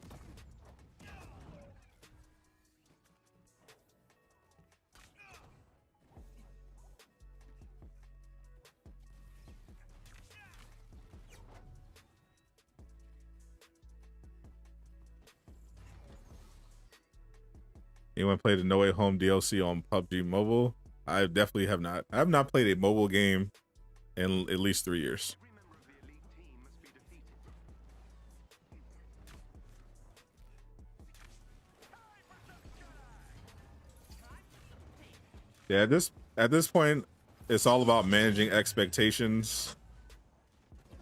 Anyone played the No Way Home DLC on PUBG Mobile? I definitely have not. I have not played a mobile game in at least 3 years. Yeah, at this point, it's all about managing expectations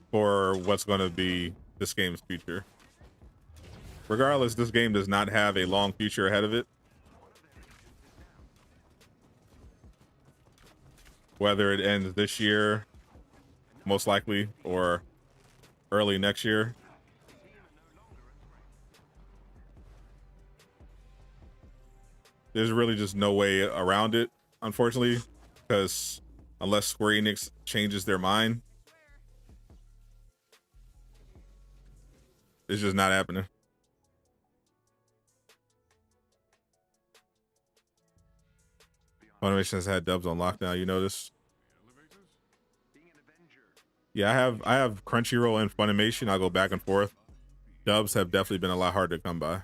for what's going to be this game's future. Regardless, this game does not have a long future ahead of it. Whether it ends this year, most likely, or early next year. There's really just no way around it, unfortunately, because unless Square Enix changes their mind, it's just not happening. Funimation has had dubs on lockdown, you notice? Yeah, I have Crunchyroll and Funimation. I go back and forth. Dubs have definitely been a lot harder to come by.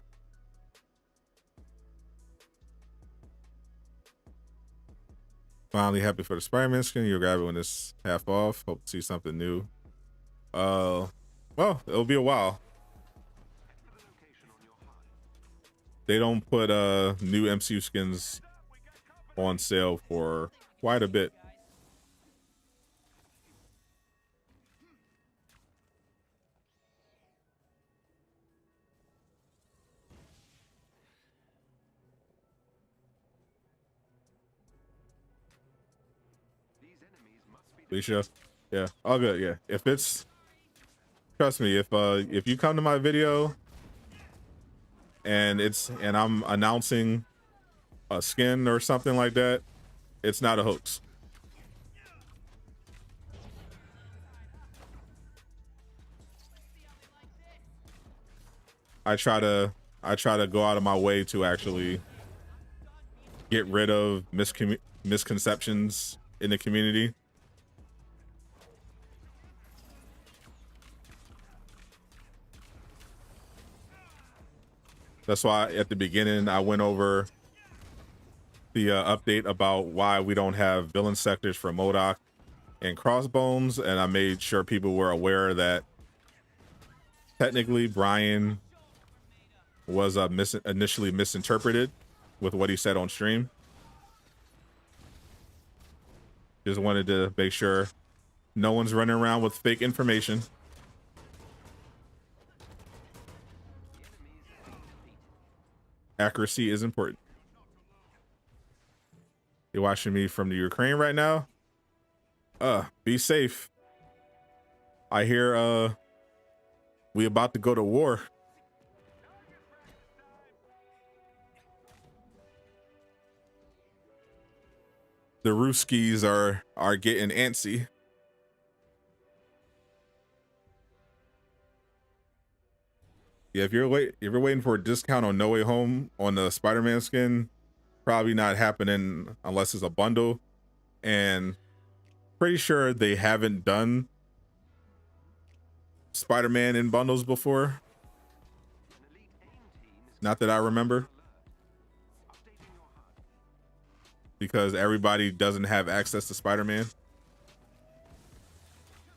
Finally happy for the Spider-Man skin. You'll grab it when it's half off. Hope to see something new. Well, it'll be a while. They don't put new MCU skins on sale for quite a bit. Alicia, yeah, all good. Yeah, if it's, trust me, if you come to my video and I'm announcing a skin or something like that, it's not a hoax. I try to go out of my way to actually get rid of misconceptions in the community. That's why at the beginning I went over the update about why we don't have villain sectors for MODOK and Crossbones, and I made sure people were aware that technically Brian was initially misinterpreted with what he said on stream. Just wanted to make sure no one's running around with fake information. Accuracy is important. You're watching me from the Ukraine right now? Be safe. I hear we about to go to war. The Ruskies are getting antsy. Yeah, if you're waiting for a discount on No Way Home on the Spider-Man skin, probably not happening unless it's a bundle. And pretty sure they haven't done Spider-Man in bundles before. Not that I remember. Because everybody doesn't have access to Spider-Man.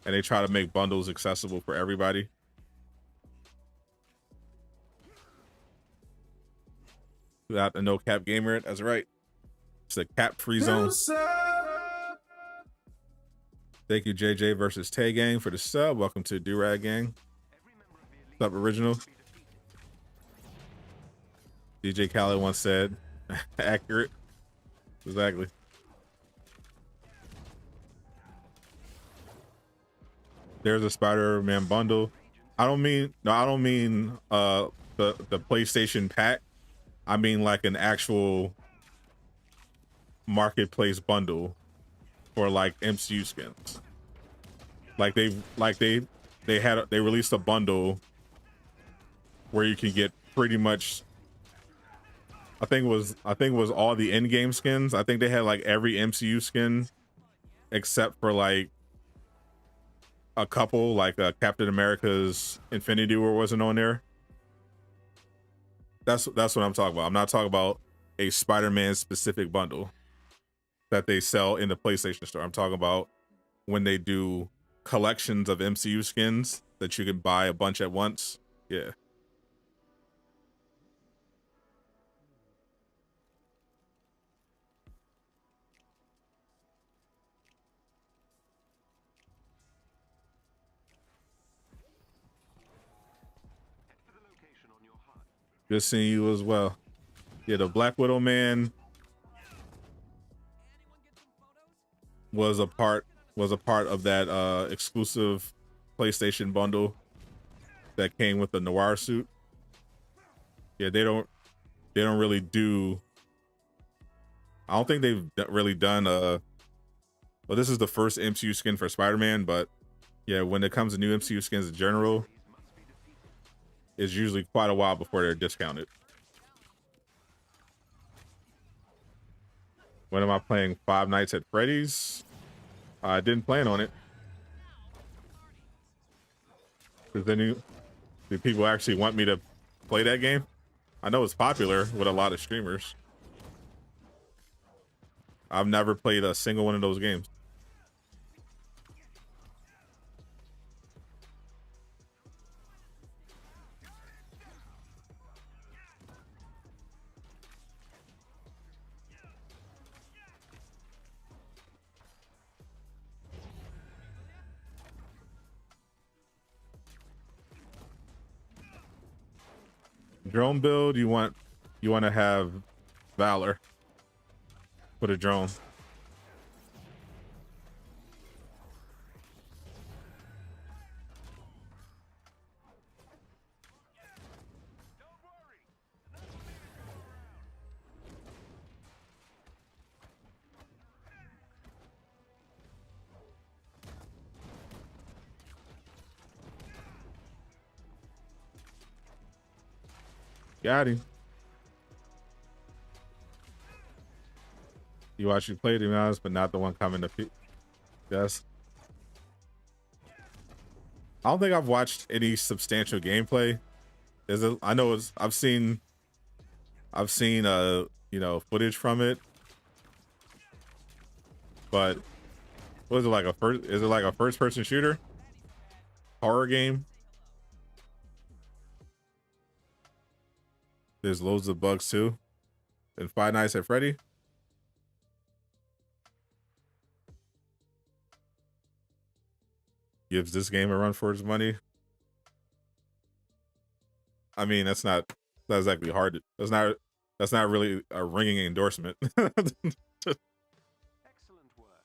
And they try to make bundles accessible for everybody. Without a no cap gamer. That's right. It's a cap free zone. Thank you, JJ versus Tay Gang for the sub. Welcome to Durag Gang. What's up, original? DJ Khaled once said, accurate. Exactly. There's a Spider-Man bundle. I don't mean the PlayStation pack. I mean like an actual marketplace bundle for like MCU skins. Like they released a bundle where you can get pretty much I think it was all the Endgame skins. I think they had like every MCU skin except for like a couple, like Captain America's Infinity War wasn't on there. That's what I'm talking about. I'm not talking about a Spider-Man specific bundle that they sell in the PlayStation Store. I'm talking about when they do collections of MCU skins that you can buy a bunch at once. Yeah. Good seeing you as well. Yeah, the Black Widow man was a part of that exclusive PlayStation bundle that came with the Noir suit. Yeah, they don't really do. I don't think they've really done well, this is the first MCU skin for Spider-Man, but yeah, when it comes to new MCU skins in general, it's usually quite a while before they're discounted. When am I playing Five Nights at Freddy's? I didn't plan on it. Do people actually want me to play that game? I know it's popular with a lot of streamers. I've never played a single one of those games. Drone build, you want to have Valor for the drone. Got him. You actually played him, honest, but not the one coming to feet. Yes. I don't think I've watched any substantial gameplay. I know I've seen you know, footage from it. But is it like a first person shooter? Horror game? There's loads of bugs too. And Five Nights at Freddy. Gives this game a run for its money. I mean, that's not exactly hard. That's not really a ringing endorsement. Excellent work.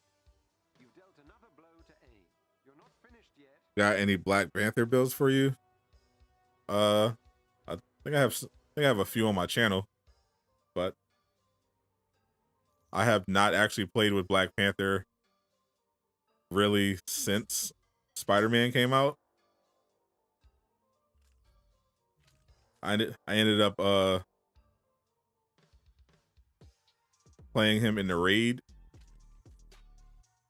You've dealt another blow to A. You're not finished yet. Got any Black Panther builds for you? I think I have a few on my channel, but I have not actually played with Black Panther really since Spider-Man came out. I ended up playing him in the raid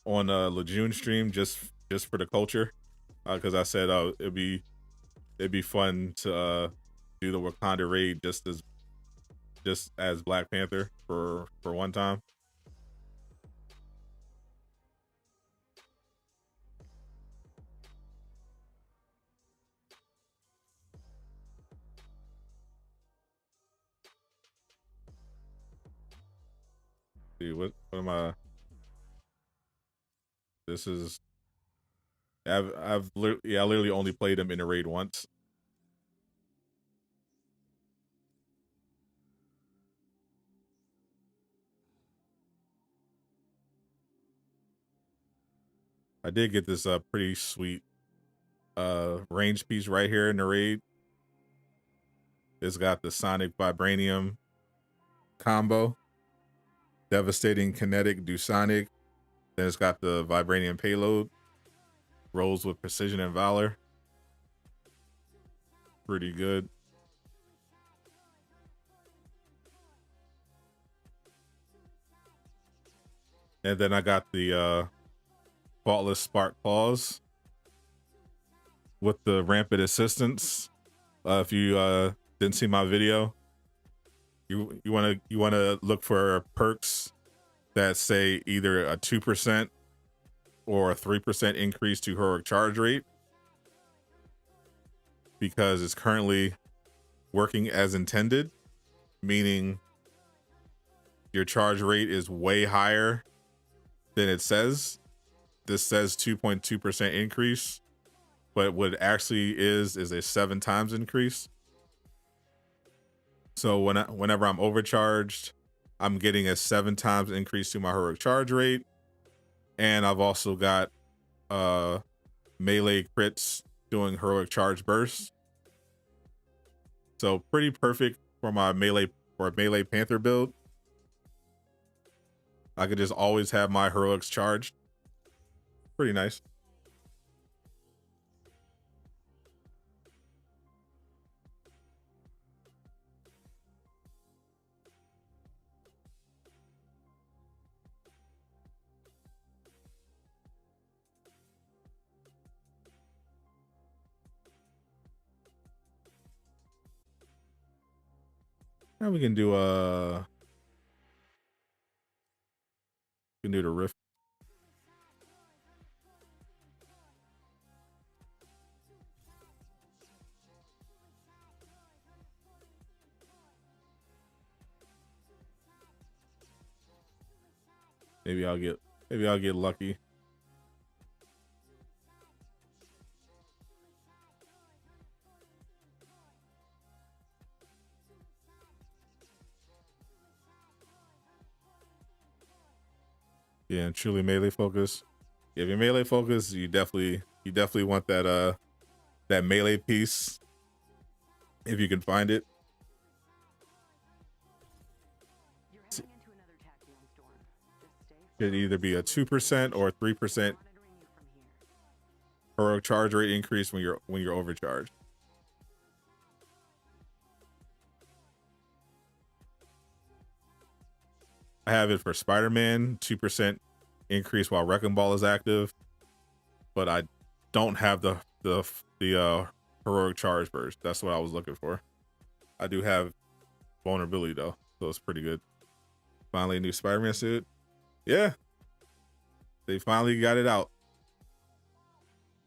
on a Laajune stream just for the culture, because I said it'd be fun to do the Wakanda raid just as Black Panther for one time. see what am I? This is I literally only played him in a raid once. I did get this pretty sweet range piece right here in the raid. It's got the Sonic Vibranium combo, devastating kinetic, do Sonic. Then it's got the Vibranium payload, rolls with precision and Valor. Pretty good. And then I got the Faultless Spark Claws with the rampant assistance. If you didn't see my video, you wanna look for perks that say either a 2% or a 3% increase to heroic charge rate, because it's currently working as intended, meaning your charge rate is way higher than it says. This says 2.2% increase, but what actually is a 7 times increase. So whenever I'm overcharged, I'm getting a 7 times increase to my heroic charge rate. And I've also got melee crits doing heroic charge bursts. So pretty perfect for my melee Panther build. I could just always have my heroics charged. Pretty nice. Now we can do the rift. Maybe I'll get lucky. Yeah, and truly melee focus. Yeah, if you're melee focus, you definitely want that that melee piece if you can find it. Could either be a 2% or 3% heroic charge rate increase when you're overcharged. I have it for Spider-Man, 2% increase while Wrecking Ball is active, but I don't have the heroic charge burst. That's what I was looking for. I do have vulnerability though, so it's pretty good. Finally, a new Spider-Man suit. Yeah, they finally got it out.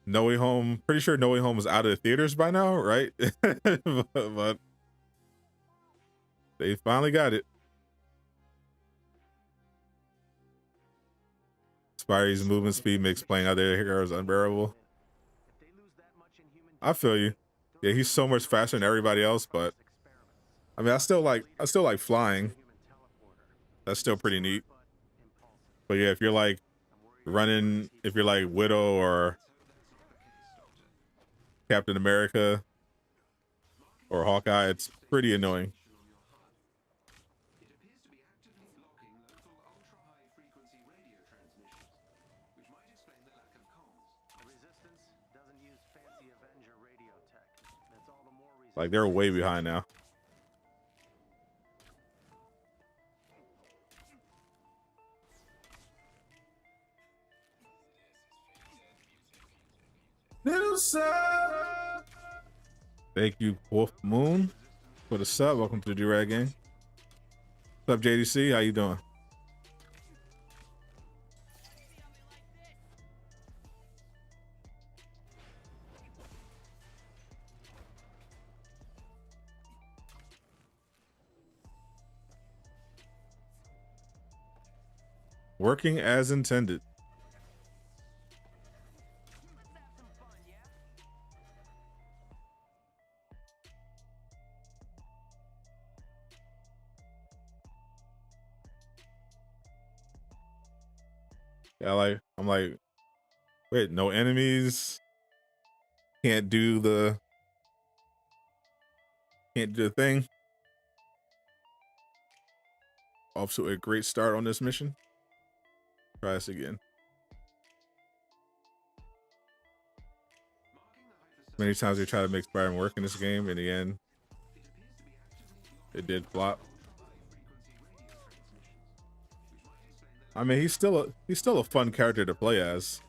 No Way Home. Pretty sure No Way Home is out of the theaters by now, right? but they finally got it. Spidey's movement speed makes playing other heroes unbearable. I feel you. Yeah, he's so much faster than everybody else, but I mean, I still like flying. That's still pretty neat. But yeah, if you're like running, if you're like Widow or Captain America or Hawkeye, it's pretty annoying. Like, they're way behind now. Thank you, Wolf Moon, for the sub. Welcome to the Durag Gang. What's up, JDC? How you doing? Working as intended. Yeah, like I'm like, wait, no enemies. Can't do the thing. Off to a great start on this mission. Try this again. Many times they try to make Spider-Man work in this game. In the end, it did flop. I mean, he's still a fun character to play as.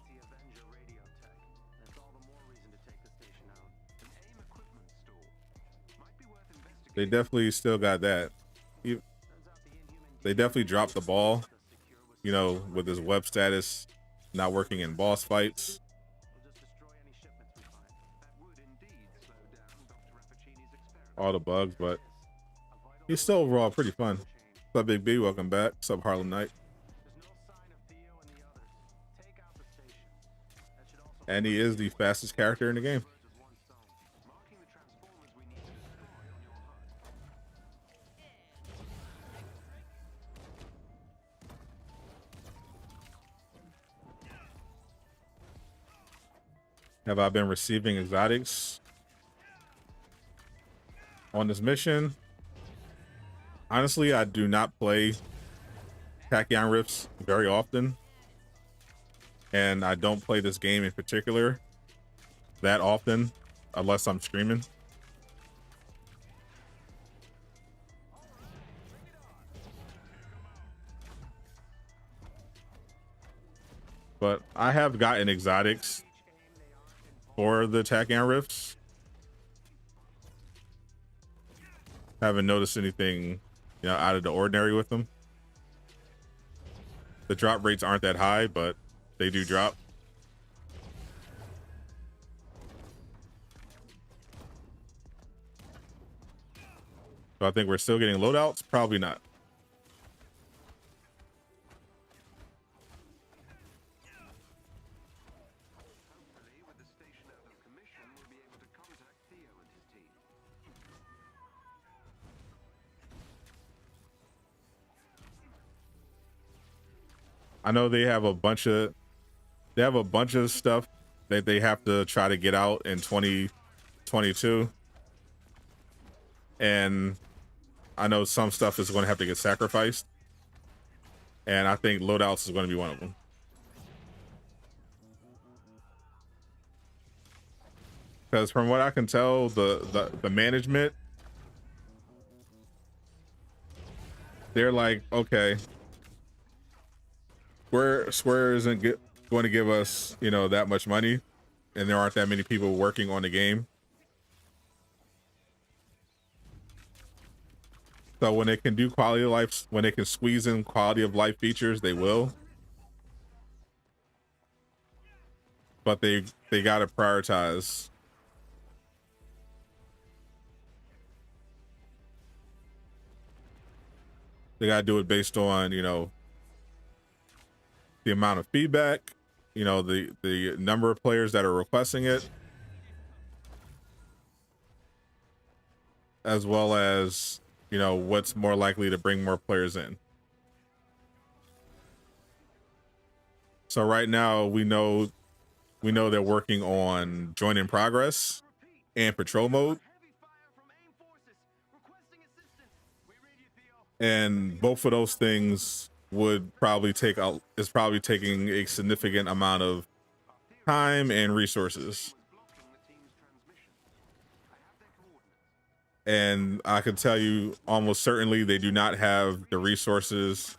They definitely still got that. They definitely dropped the ball, you know, with his web status not working in boss fights. All the bugs, but he's still overall pretty fun. What's up, Big B? Welcome back. What's up, Harlem Knight? And he is the fastest character in the game. Have I been receiving exotics on this mission? Honestly, I do not play Tachyon Rifts very often. And I don't play this game in particular that often, unless I'm streaming. But I have gotten exotics for the Tachyon Rifts. Haven't noticed anything, you know, out of the ordinary with them. The drop rates aren't that high, but they do drop. So I think we're still getting loadouts? Probably not. I know they have a bunch of stuff that they have to try to get out in 2022. And I know some stuff is going to have to get sacrificed. And I think loadouts is going to be one of them. Because from what I can tell, the management, they're like, okay, Square isn't going to give us, you know, that much money, and there aren't that many people working on the game. So when they can do quality of life, when they can squeeze in quality of life features, they will. But they got to prioritize. They got to do it based on, you know, the amount of feedback, you know, the number of players that are requesting it, as well as, you know, what's more likely to bring more players in. So right now we know they're working on join in progress and patrol mode. And both of those things would probably take out, is probably taking a significant amount of time and resources. And I can tell you almost certainly they do not have the resources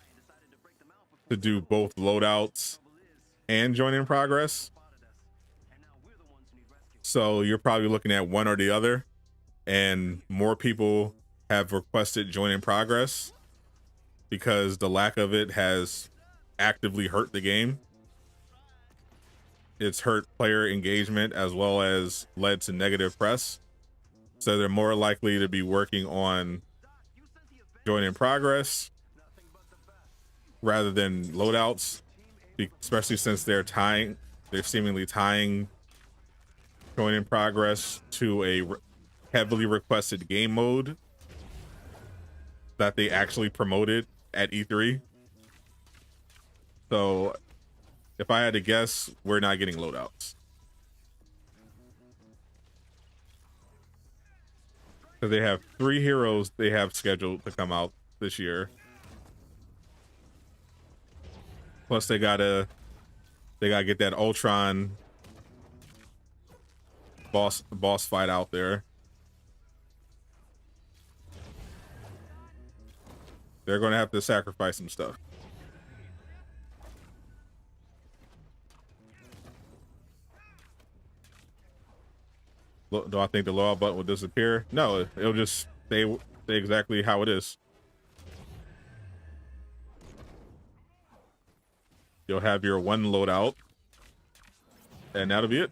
to do both loadouts and join in progress. So you're probably looking at one or the other, and more people have requested join in progress because the lack of it has actively hurt the game. It's hurt player engagement as well as led to negative press. So they're more likely to be working on join in progress rather than loadouts, especially since they're seemingly tying showing in progress to a heavily requested game mode that they actually promoted at E3. So if I had to guess, we're not getting loadouts. Because they have 3 heroes they have scheduled to come out this year. Plus they gotta get that Ultron boss fight out there. They're gonna have to sacrifice some stuff. Do I think the loadout button will disappear? No, it'll just stay exactly how it is. You'll have your one loadout, and that'll be it.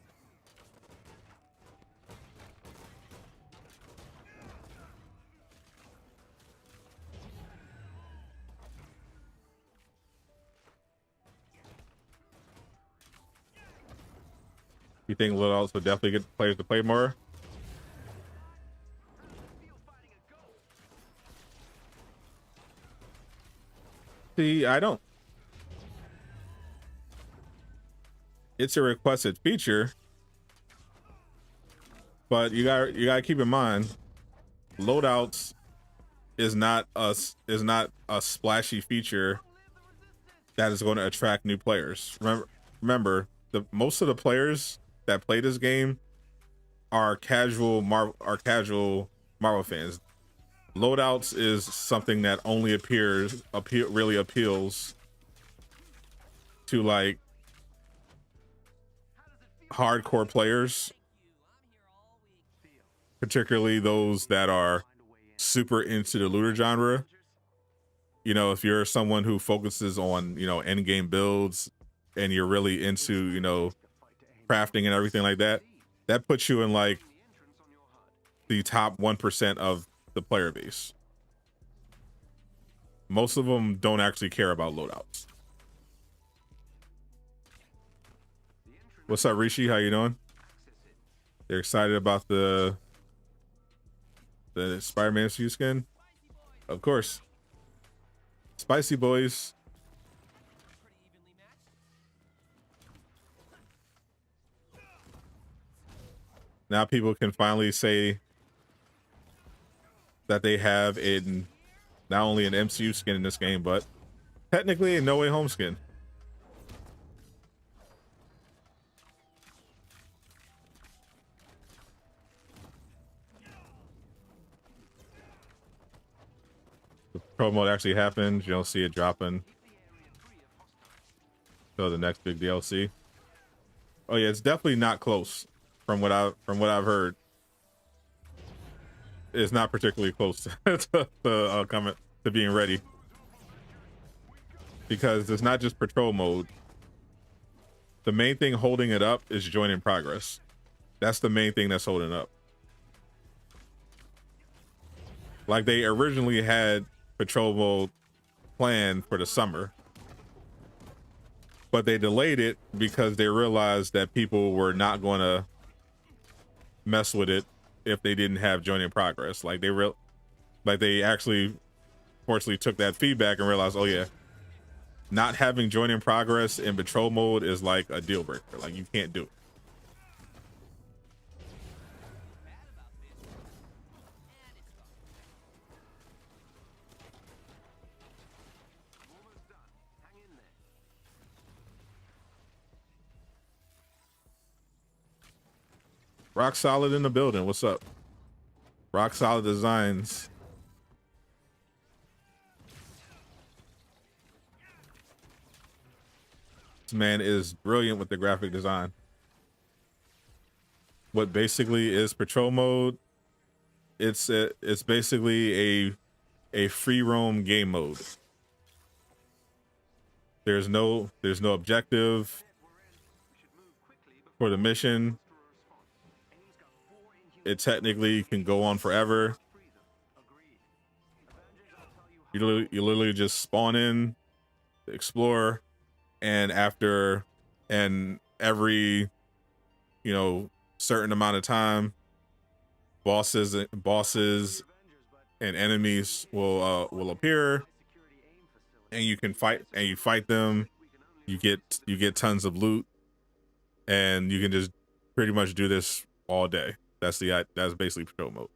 You think loadouts will definitely get players to play more? See, I don't. It's a requested feature, but you gotta keep in mind, loadouts is not a splashy feature that is going to attract new players. Remember, most of the players that play this game are casual Marvel fans. Loadouts is something that only really appeals to like hardcore players, particularly those that are super into the looter genre. You know, if you're someone who focuses on, you know, end game builds and you're really into, you know, crafting and everything like that, that puts you in like the top 1% of the player base. Most of them don't actually care about loadouts. What's up, Rishi? How you doing? They're excited about the Spider-Man suit skin? Of course. Spicy boys. Now people can finally say that they have not only an MCU skin in this game, but technically a No Way Home skin. The promo actually happens. You don't see it dropping. So the next big DLC. Oh yeah, it's definitely not close from what I've heard. It's not particularly close to being ready, because it's not just patrol mode. The main thing holding it up is join in progress. That's the main thing that's holding up. Like, they originally had patrol mode planned for the summer, but they delayed it because they realized that people were not going to mess with it if they didn't have join in progress. Like, they actually fortunately took that feedback and realized, oh yeah, not having join in progress in patrol mode is like a deal breaker. Like, you can't do it. Rock Solid in the building. What's up? Rock Solid Designs. This man is brilliant with the graphic design. What basically is patrol mode? It's basically a free roam game mode. There's no objective for the mission. It technically can go on forever. You literally just spawn in. explore, and after and every certain amount of time, bosses and enemies will appear, and you can fight them. You get tons of loot, and you can just pretty much do this all day. That's basically patrol mode.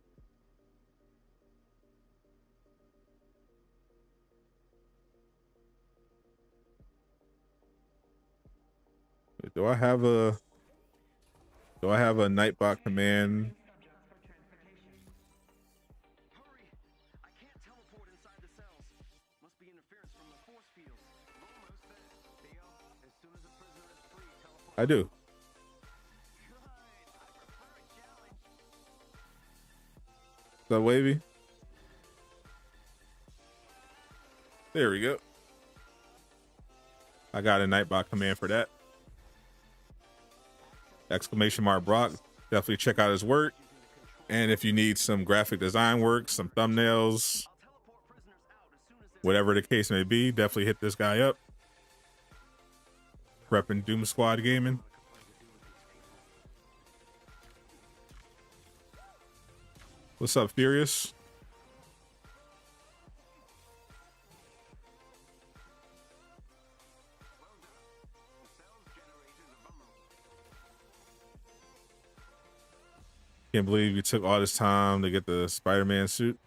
Do I have a Nightbot command? Hurry! I can't teleport inside the cells. Must be interference from the force field. Almost there. Theo, as soon as the prisoner is free, teleport. I do. Good. I prefer a challenge. Is that wavy? There we go. I got a Nightbot command for that. Exclamation mark Brock. Definitely check out his work. And if you need some graphic design work, some thumbnails, whatever the case may be, definitely hit this guy up. Reppin' Doom Squad Gaming. What's up, Furious? Can't believe you took all this time to get the Spider-Man suit.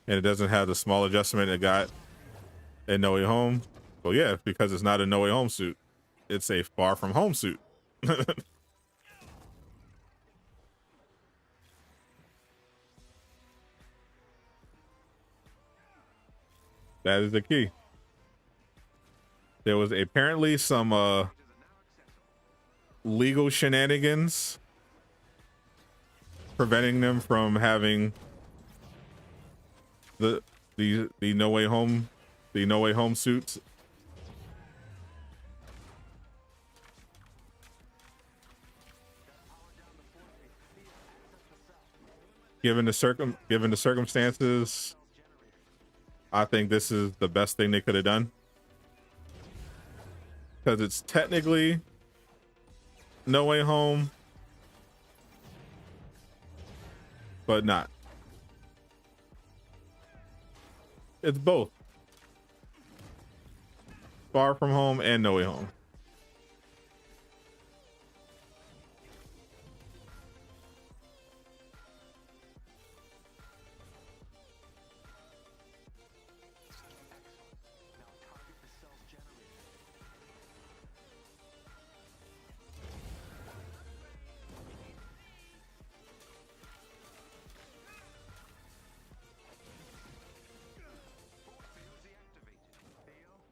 And it doesn't have the small adjustment it got in No Way Home. Well, yeah, because it's not a No Way Home suit. It's a Far From Home suit. That is the key. There was apparently some legal shenanigans preventing them from having the No Way Home suits. Given the circumstances, I think this is the best thing they could have done, because it's technically No Way Home, but not. It's both Far From Home and No Way Home.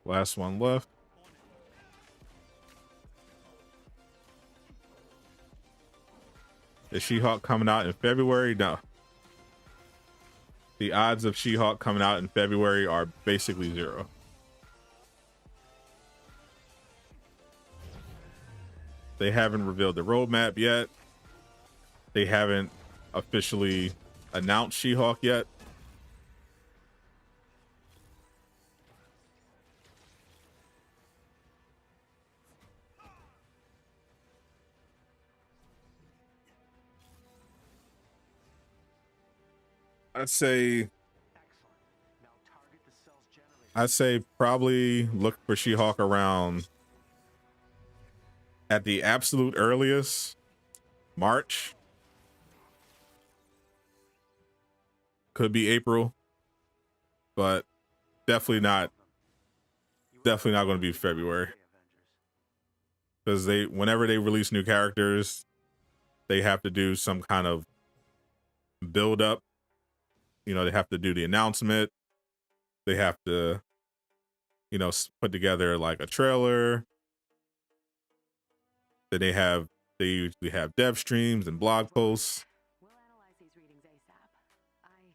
Last one left. Is She-Hulk coming out in February? No. The odds of She-Hulk coming out in February are basically zero. They haven't revealed the roadmap yet. They haven't officially announced She-Hulk yet. I'd say probably look for She-Hulk around, at the absolute earliest, March. Could be April, but definitely not going to be February, because whenever they release new characters, they have to do some kind of build up. They have to do the announcement. They have to, put together like a trailer. Then they usually have dev streams and blog posts.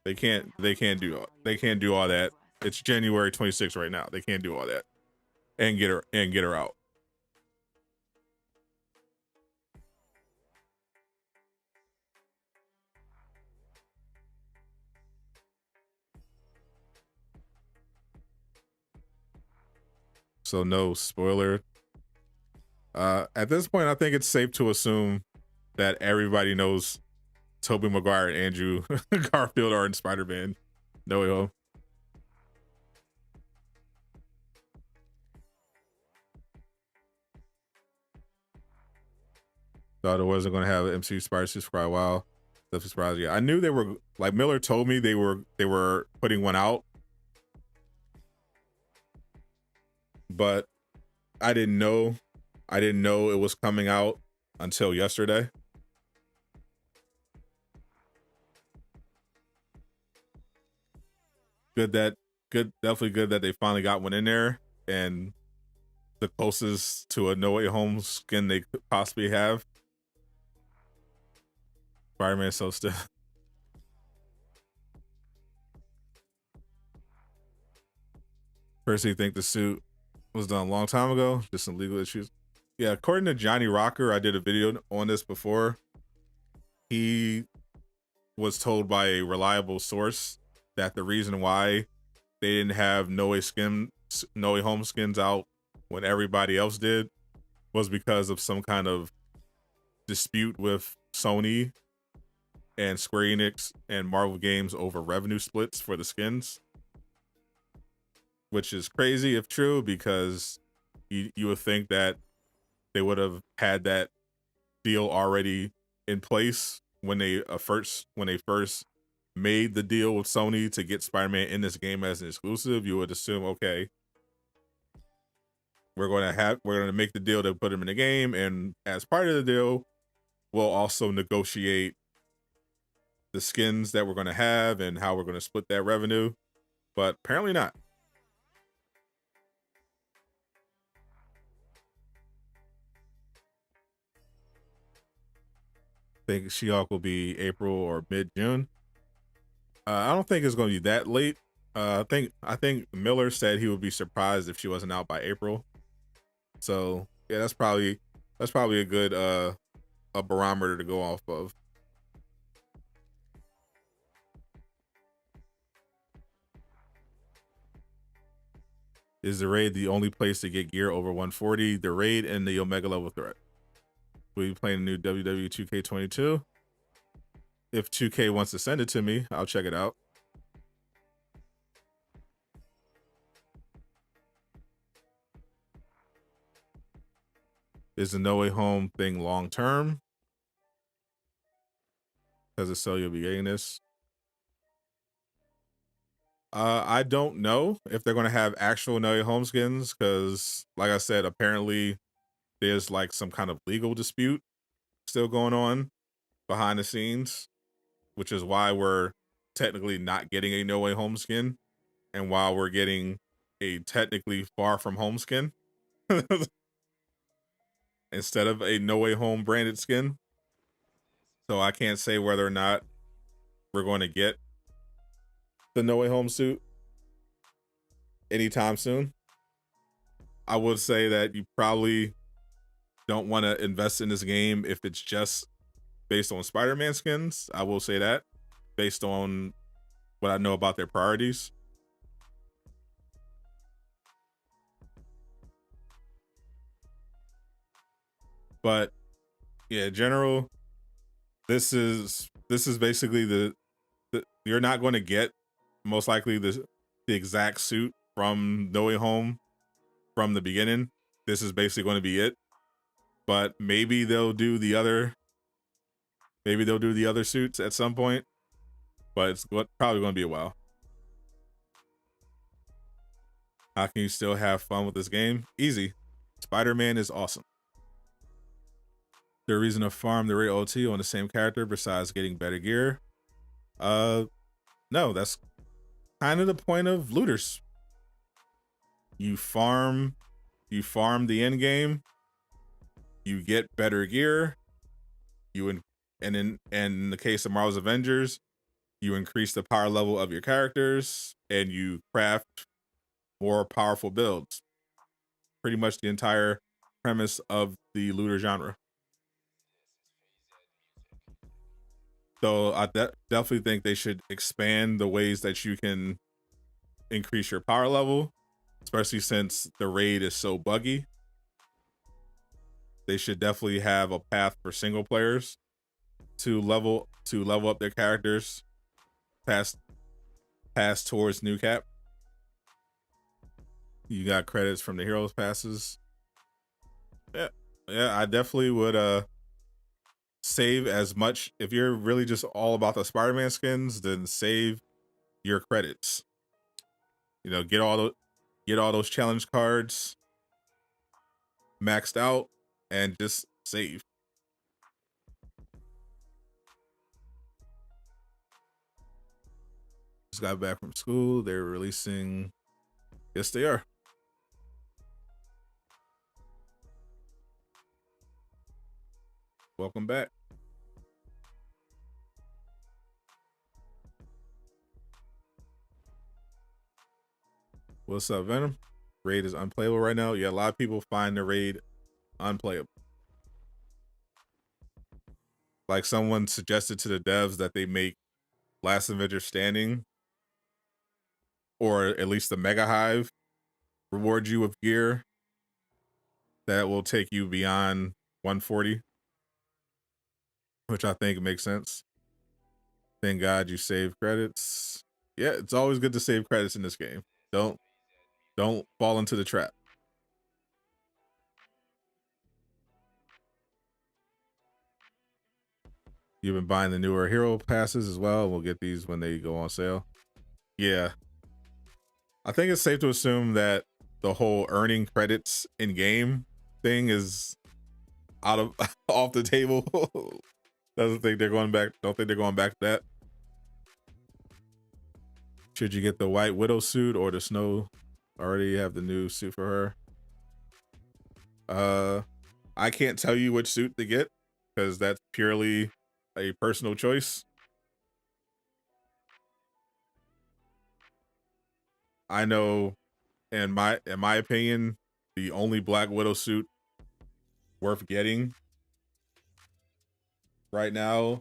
They can't do all that. It's January 26th right now. They can't do all that and get her out. so no spoiler. At this point, I think it's safe to assume that everybody knows Tobey Maguire and Andrew Garfield are in Spider-Man No Way Home. Thought it wasn't going to have an MCU Spider-Suit for a while. Definitely surprised. Yeah, I knew they were, like Miller told me they were putting one out, but I didn't know it was coming out until yesterday. Definitely good that they finally got one in there, and the closest to a No Way Home skin they could possibly have. Spider-Man so stiff. Personally think the suit was done a long time ago, just some legal issues. Yeah, according to Johnny Rocker, I did a video on this before. He was told by a reliable source that the reason why they didn't have No Way Home skins out when everybody else did was because of some kind of dispute with Sony and Square Enix and Marvel Games over revenue splits for the skins, which is crazy if true, because you would think that they would have had that deal already in place when they first made the deal with Sony to get Spider-Man in this game as an exclusive. You would assume, okay, we're going to make the deal to put him in the game, and as part of the deal, we'll also negotiate the skins that we're going to have and how we're going to split that revenue. But apparently not. I think She-Hulk will be April or mid-June. I don't think it's going to be that late. I think Miller said he would be surprised if she wasn't out by April. So yeah, that's probably a good a barometer to go off of. Is the raid the only place to get gear over 140? The raid and the Omega level threat. Will you playing a new WWE 2K22? If 2K wants to send it to me, I'll check it out. Is the No Way Home thing long term? Does it sell you'll be getting this? I don't know if they're gonna have actual No Way Home skins, because like I said, apparently there's like some kind of legal dispute still going on behind the scenes, which is why we're technically not getting a No Way Home skin, and while we're getting a technically Far From Home skin instead of a No Way Home branded skin. So I can't say whether or not we're going to get the No Way Home suit anytime soon. I would say that you probably don't want to invest in this game if it's just based on Spider-Man skins. I will say that, based on what I know about their priorities. But yeah, in general, this is basically the you're not going to get most likely the exact suit from No Way Home from the beginning. This is basically going to be it. But maybe they'll do the other suits at some point. But it's probably going to be a while. How can you still have fun with this game? Easy. Spider-Man is awesome. The reason to farm the rate OT on the same character besides getting better gear? No, that's kind of the point of looters. You farm the end game, you get better gear, and in the case of Marvel's Avengers, you increase the power level of your characters and you craft more powerful builds. Pretty much the entire premise of the looter genre. So I definitely think they should expand the ways that you can increase your power level, especially since the raid is so buggy. They should definitely have a path for single players to level up their characters past towards new cap. You got credits from the heroes passes. Yeah, I definitely would save as much. If you're really just all about the Spider-Man skins, then save your credits. You know, get all those challenge cards maxed out and just save. Just got back from school. They're releasing. Yes, they are. Welcome back. What's up, Venom? Raid is unplayable right now. Yeah, a lot of people find the raid unplayable. Like someone suggested to the devs that they make Last Avenger Standing, or at least the Mega Hive, reward you with gear that will take you beyond 140, which I think makes sense. Thank God you save credits. Yeah, it's always good to save credits in this game. Don't fall into the trap. You've been buying the newer hero passes as well. We'll get these when they go on sale. Yeah. I think it's safe to assume that the whole earning credits in game thing is out of off the table. Don't think they're going back to that. Should you get the White Widow suit or the Snow? Already have the new suit for her. I can't tell you which suit to get because that's purely a personal choice. I know, in my opinion, the only Black Widow suit worth getting right now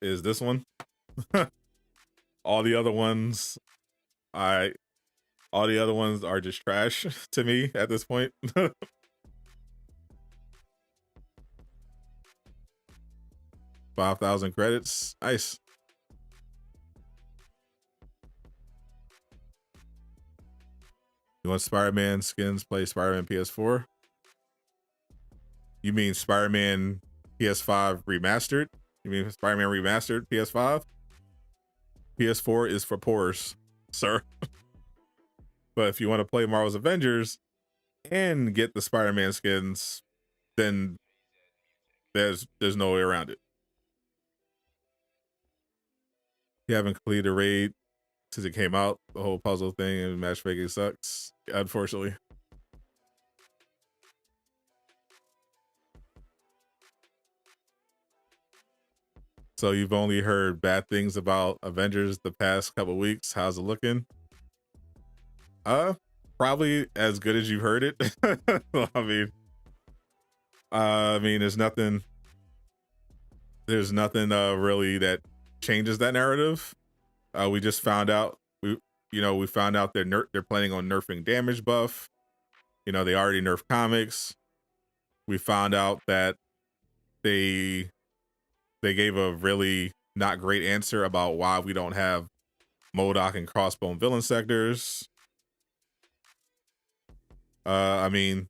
is this one. All the other ones are just trash to me at this point. 5,000 credits. Nice. You want Spider-Man skins? Play Spider-Man PS4. You mean Spider-Man PS5 remastered? You mean Spider-Man remastered PS5? PS4 is for poors, sir. But if you want to play Marvel's Avengers and get the Spider-Man skins, then there's no way around it. You haven't completed a raid since it came out. The whole puzzle thing and matchmaking sucks, unfortunately. So you've only heard bad things about Avengers the past couple weeks. How's it looking? Probably as good as you've heard it. I mean, there's nothing really that changes that narrative. We just found out we found out they're planning on nerfing damage buff. You know, they already nerfed comics. We found out that they gave a really not great answer about why we don't have MODOK and Crossbone villain sectors. I mean,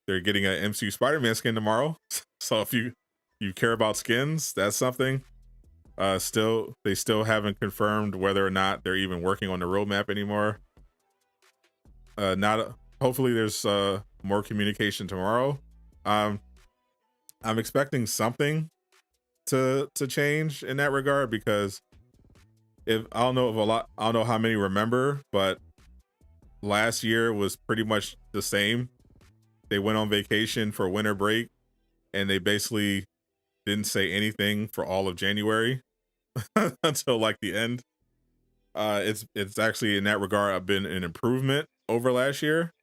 they're getting an MCU Spider-Man skin tomorrow. So if you care about skins, that's something. They still haven't confirmed whether or not they're even working on the roadmap anymore. Hopefully there's more communication tomorrow. I'm expecting something to change in that regard, because I don't know how many remember, but last year was pretty much the same. They went on vacation for winter break and they basically didn't say anything for all of January until like the end. It's actually in that regard been an improvement over last year,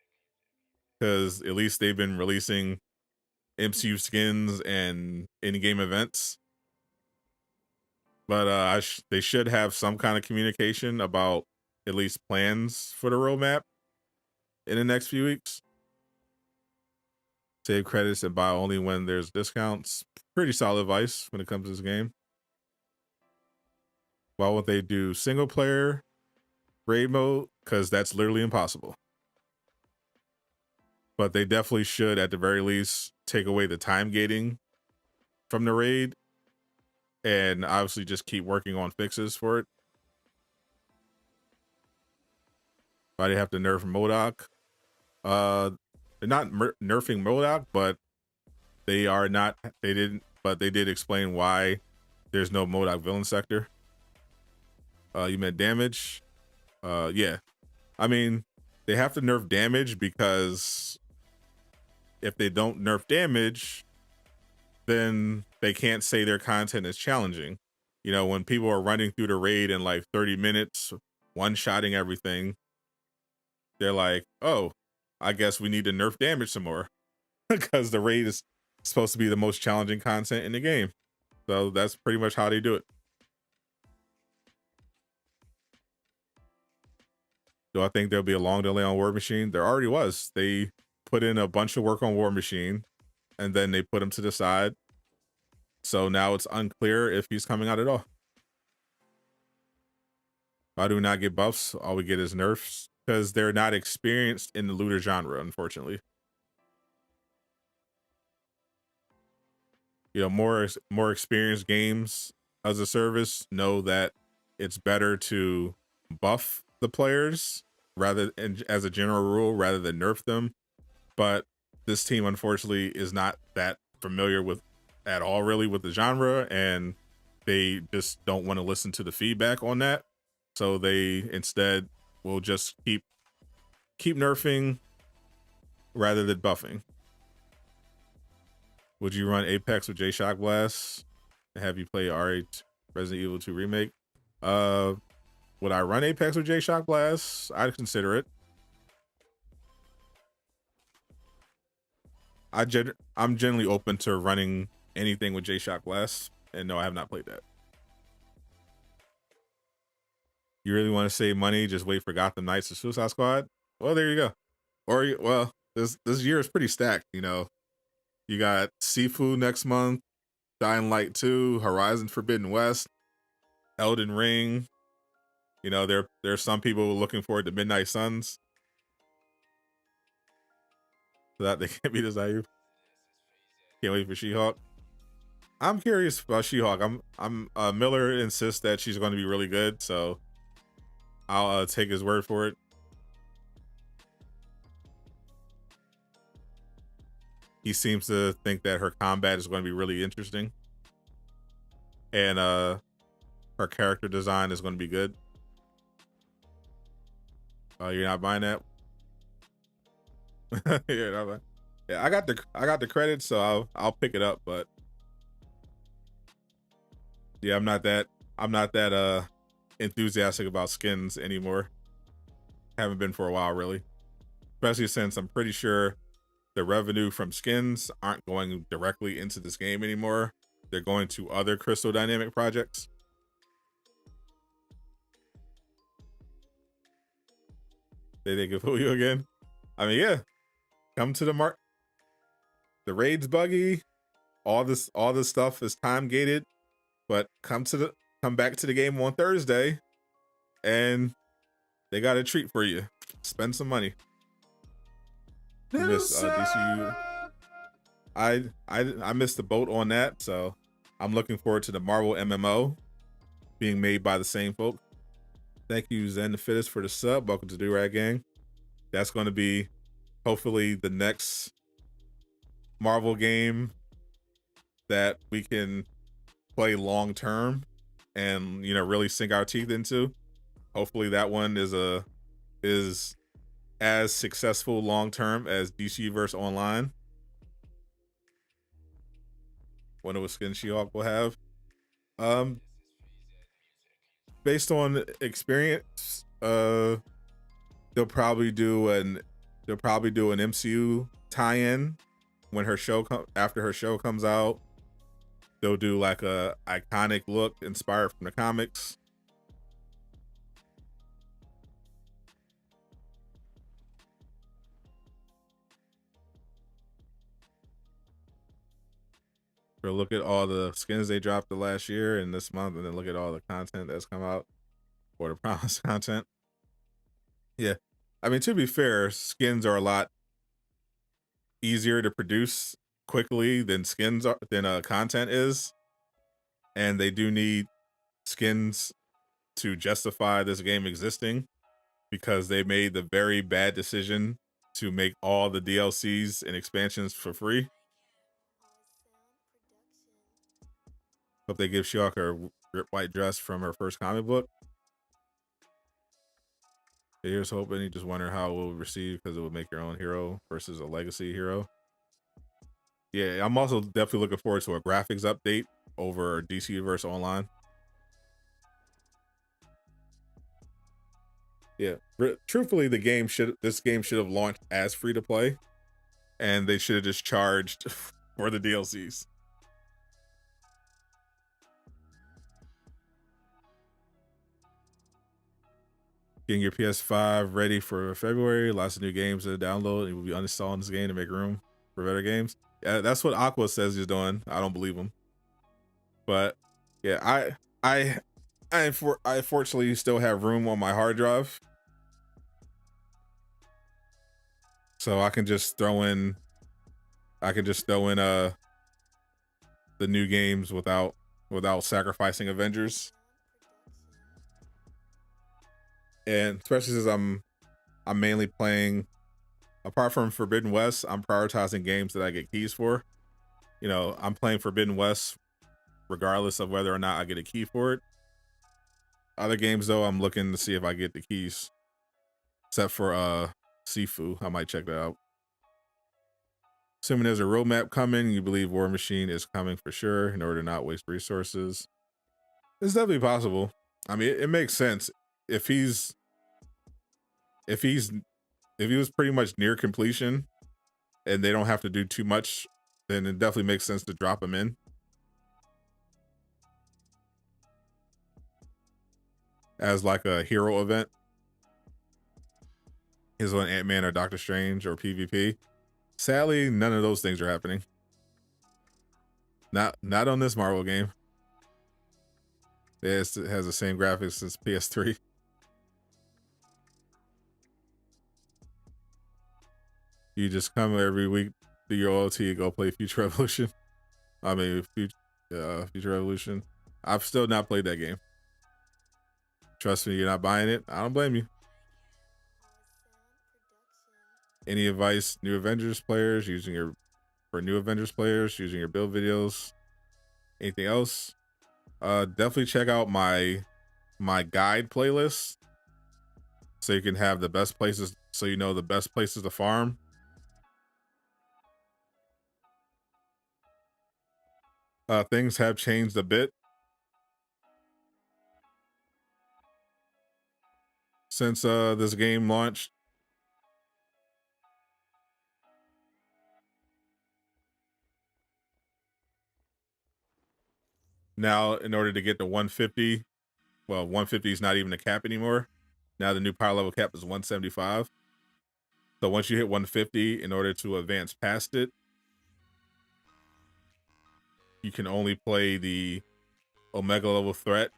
because at least they've been releasing MCU skins and in-game events. But they should have some kind of communication about at least plans for the roadmap in the next few weeks. Save credits and buy only when there's discounts. Pretty solid advice when it comes to this game. Why won't they do single player raid mode? Because that's literally impossible. But they definitely should, at the very least, take away the time gating from the raid, and obviously just keep working on fixes for it. Why do they have to nerf MODOK? They're not nerfing MODOK, but they are not. They didn't, but they did explain why there's no MODOK villain sector. You meant damage? Yeah. I mean, they have to nerf damage because if they don't nerf damage, then they can't say their content is challenging. You know, when people are running through the raid in like 30 minutes, one-shotting everything, they're like, oh, I guess we need to nerf damage some more because the raid is supposed to be the most challenging content in the game. So that's pretty much how they do it. Do I think there'll be a long delay on War Machine? There already was. They put in a bunch of work on War Machine, and then they put him to the side. So now it's unclear if he's coming out at all. Why do we not get buffs? All we get is nerfs. Because they're not experienced in the looter genre, unfortunately. You know, more experienced games as a service know that it's better to buff the players as a general rule rather than nerf them. But this team, unfortunately, is not that familiar with at all really with the genre, and they just don't want to listen to the feedback on that. So they instead will just keep nerfing rather than buffing. Would you run Apex with J-Shock Blast and have you play R8 Resident Evil 2 Remake? Would I run Apex with J-Shock Blast? I'd consider it. I'm generally open to running anything with J-Shock Blast, and no, I have not played that. You really want to save money? Just wait for Gotham Knights or Suicide Squad? Well, there you go. Or, well, this year is pretty stacked, you know. You got Sifu next month, Dying Light 2, Horizon Forbidden West, Elden Ring. You know, there's some people looking forward to Midnight Suns. So that they can't be desired. Can't wait for She-Hulk. I'm curious about She-Hulk. Miller insists that she's going to be really good, so I'll take his word for it. He seems to think that her combat is going to be really interesting, and her character design is going to be good. You're not buying that? Yeah, I got the credits, so I'll pick it up. But yeah, I'm not that enthusiastic about skins anymore. Haven't been for a while, really. Especially since I'm pretty sure the revenue from skins aren't going directly into this game anymore. They're going to other Crystal Dynamic projects. They can fool you again. I mean, yeah. Come to the mark. The raid's buggy. All this stuff is time gated. But come back to the game on Thursday, and they got a treat for you. Spend some money. DCU. I missed the boat on that, so I'm looking forward to the Marvel MMO being made by the same folk. Thank you, Zen the Fittest, for the sub. Welcome to Do-Rag Gang. That's going to be hopefully the next Marvel game that we can play long term and, you know, really sink our teeth into. Hopefully that one is as successful long term as DCverse Online. Wonder what skin She-Hulk will have. Based on experience, they'll probably do an MCU tie-in when after her show comes out. They'll do like a iconic look inspired from the comics. You'll look at all the skins they dropped the last year and this month, and then look at all the content that's come out, or the promised content. Yeah, I mean, to be fair, skins are a lot easier to produce quickly than content is, and they do need skins to justify this game existing, because they made the very bad decision to make all the DLCs and expansions for free. Hope they give She-Hulk her white dress from her first comic book. Here's hoping. You just wonder how it will receive, because it would make your own hero versus a legacy hero. Yeah, I'm also definitely looking forward to a graphics update over DCverse Online. Yeah, truthfully, this game should have launched as free to play, and they should have just charged for the DLCs. Getting your PS5 ready for February. Lots of new games to download. You will be uninstalling this game to make room for better games. Yeah, that's what Aqua says he's doing. I don't believe him. But yeah, I fortunately still have room on my hard drive, so I can just throw in the new games without sacrificing Avengers. And especially since I'm mainly playing, apart from Forbidden West, I'm prioritizing games that I get keys for. You know, I'm playing Forbidden West regardless of whether or not I get a key for it. Other games though, I'm looking to see if I get the keys. Except for Sifu, I might check that out. Assuming there's a roadmap coming, you believe War Machine is coming for sure in order to not waste resources. It's definitely possible. I mean, it makes sense. If he was pretty much near completion and they don't have to do too much, then it definitely makes sense to drop him in as like a hero event. His own Ant-Man or Doctor Strange or PvP. Sadly, none of those things are happening. Not on this Marvel game. It has the same graphics as PS3. You just come every week, do your OT, go play Future Revolution. I mean, Future Revolution. I've still not played that game. Trust me, you're not buying it. I don't blame you. Any advice, new Avengers players using your build videos? Anything else? Definitely check out my guide playlist, so you can have the best places, so you know the best places to farm. Things have changed a bit since this game launched. Now, in order to get to 150, well, 150 is not even a cap anymore. Now the new power level cap is 175. So once you hit 150, in order to advance past it, you can only play the Omega level threat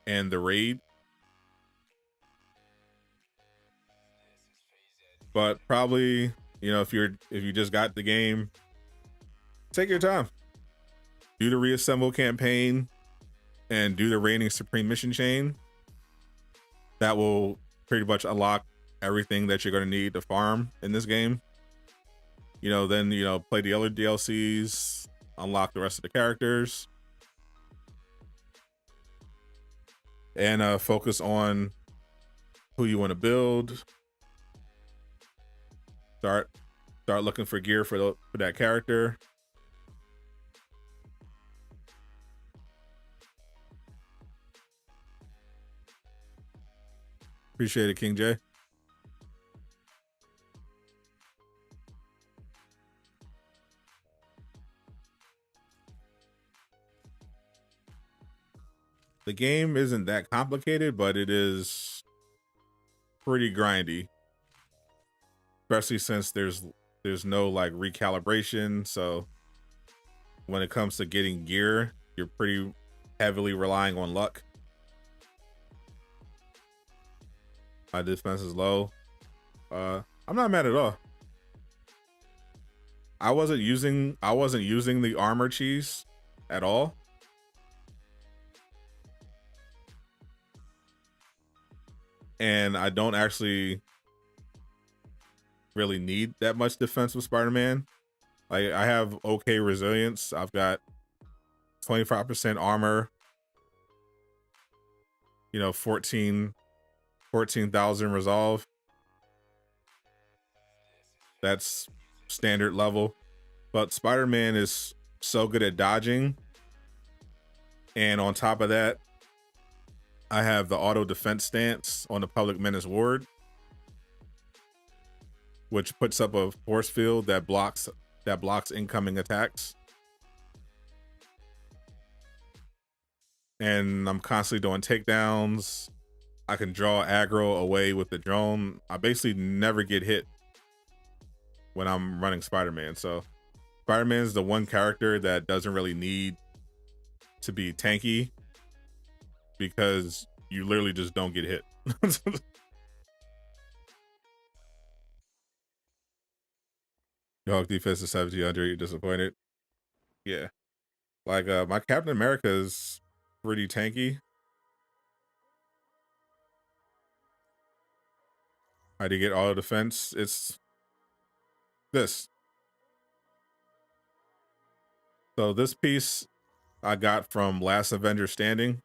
and the raid. But probably, you know, if you just got the game, take your time. Do the reassemble campaign and do the reigning supreme mission chain. That will pretty much unlock everything that you're going to need to farm in this game. You know, then, you know, play the other DLCs, unlock the rest of the characters, and focus on who you want to build. Start looking for gear for that character. Appreciate it, King J. The game isn't that complicated, but it is pretty grindy. Especially since there's no like recalibration. So when it comes to getting gear, you're pretty heavily relying on luck. My defense is low. I'm not mad at all. I wasn't using the armor cheese at all. And I don't actually really need that much defense with Spider-Man. Like, I have okay resilience. I've got 25% armor. You know, 14,000 resolve. That's standard level. But Spider-Man is so good at dodging. And on top of that, I have the auto defense stance on the public menace ward, which puts up a force field that blocks incoming attacks. And I'm constantly doing takedowns. I can draw aggro away with the drone. I basically never get hit when I'm running Spider-Man. So Spider-Man is the one character that doesn't really need to be tanky, because you literally just don't get hit. Your Hulk defense is 1700, you're disappointed. Yeah. Like, my Captain America is pretty tanky. How do you get auto defense? It's this. So this piece I got from Last Avenger Standing.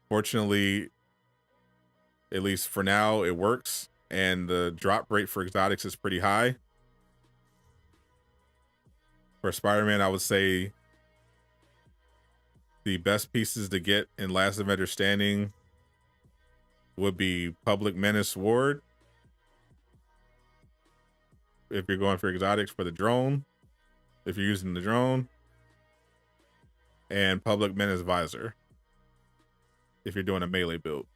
Fortunately, at least for now, it works, and the drop rate for exotics is pretty high. For Spider-Man, I would say the best pieces to get in Last Avenger Standing would be Public Menace Ward, if you're going for exotics, for the drone, if you're using the drone, and Public Menace Visor, if you're doing a melee build.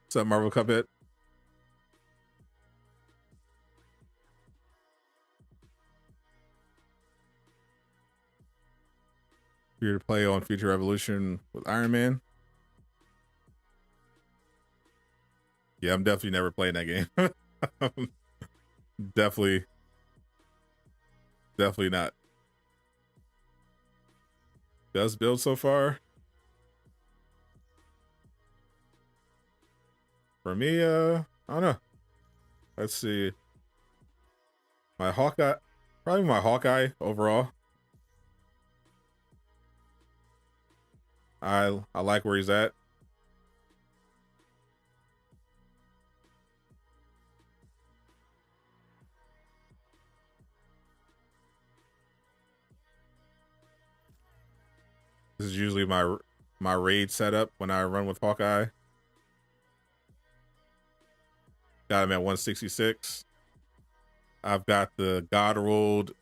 What's up, Marvel Cuphead? If you're to play on Future Revolution with Iron Man. Yeah, I'm definitely never playing that game. Definitely not. Does build so far? For me, I don't know. Let's see. My Hawkeye, probably my Hawkeye overall. I like where he's at. This is usually my raid setup when I run with Hawkeye. Got him at 166. I've got the God rolled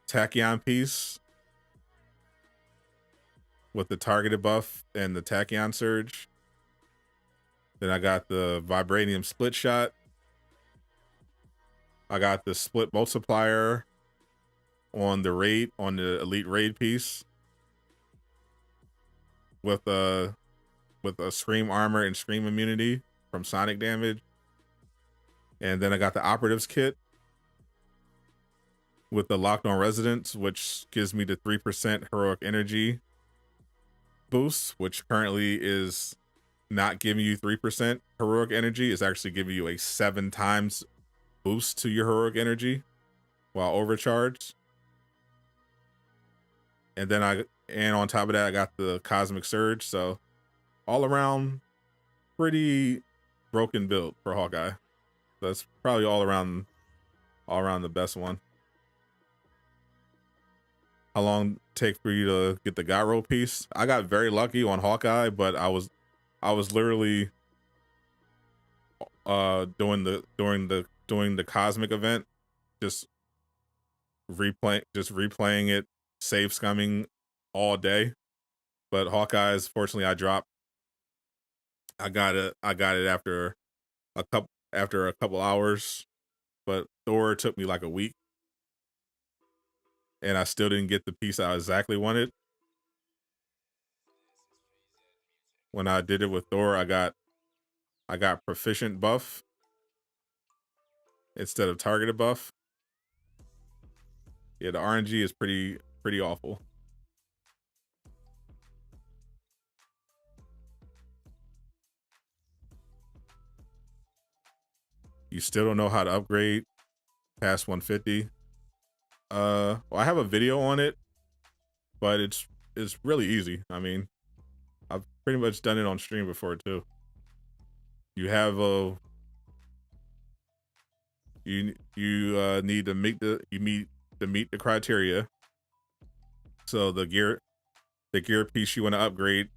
Tachyon piece with the targeted buff and the Tachyon surge. Then I got the Vibranium split shot. I got the split multiplier on the raid, on the elite raid piece, with a scream armor and scream immunity from sonic damage. And then I got the operatives kit with the locked on residence, which gives me the 3% heroic energy boost, which currently is not giving you 3% heroic energy. It's actually giving you a 7 times boost to your heroic energy while overcharged. And then on top of that, I got the cosmic surge. So all around, pretty broken build for Hawkeye. That's probably all around the best one. How long take for you to get the God roll piece? I got very lucky on Hawkeye, but I was literally doing the cosmic event just replaying it, save scumming all day. But Hawkeyes, fortunately, I dropped. I got it after a couple hours. But Thor took me like a week, and I still didn't get the piece I exactly wanted. When I did it with Thor, I got proficient buff instead of targeted buff. Yeah, the RNG is pretty awful. You still don't know how to upgrade past 150. Well, I have a video on it, but it's really easy. I mean, I've pretty much done it on stream before too. You have a you need to meet the criteria. So the gear piece you want to upgrade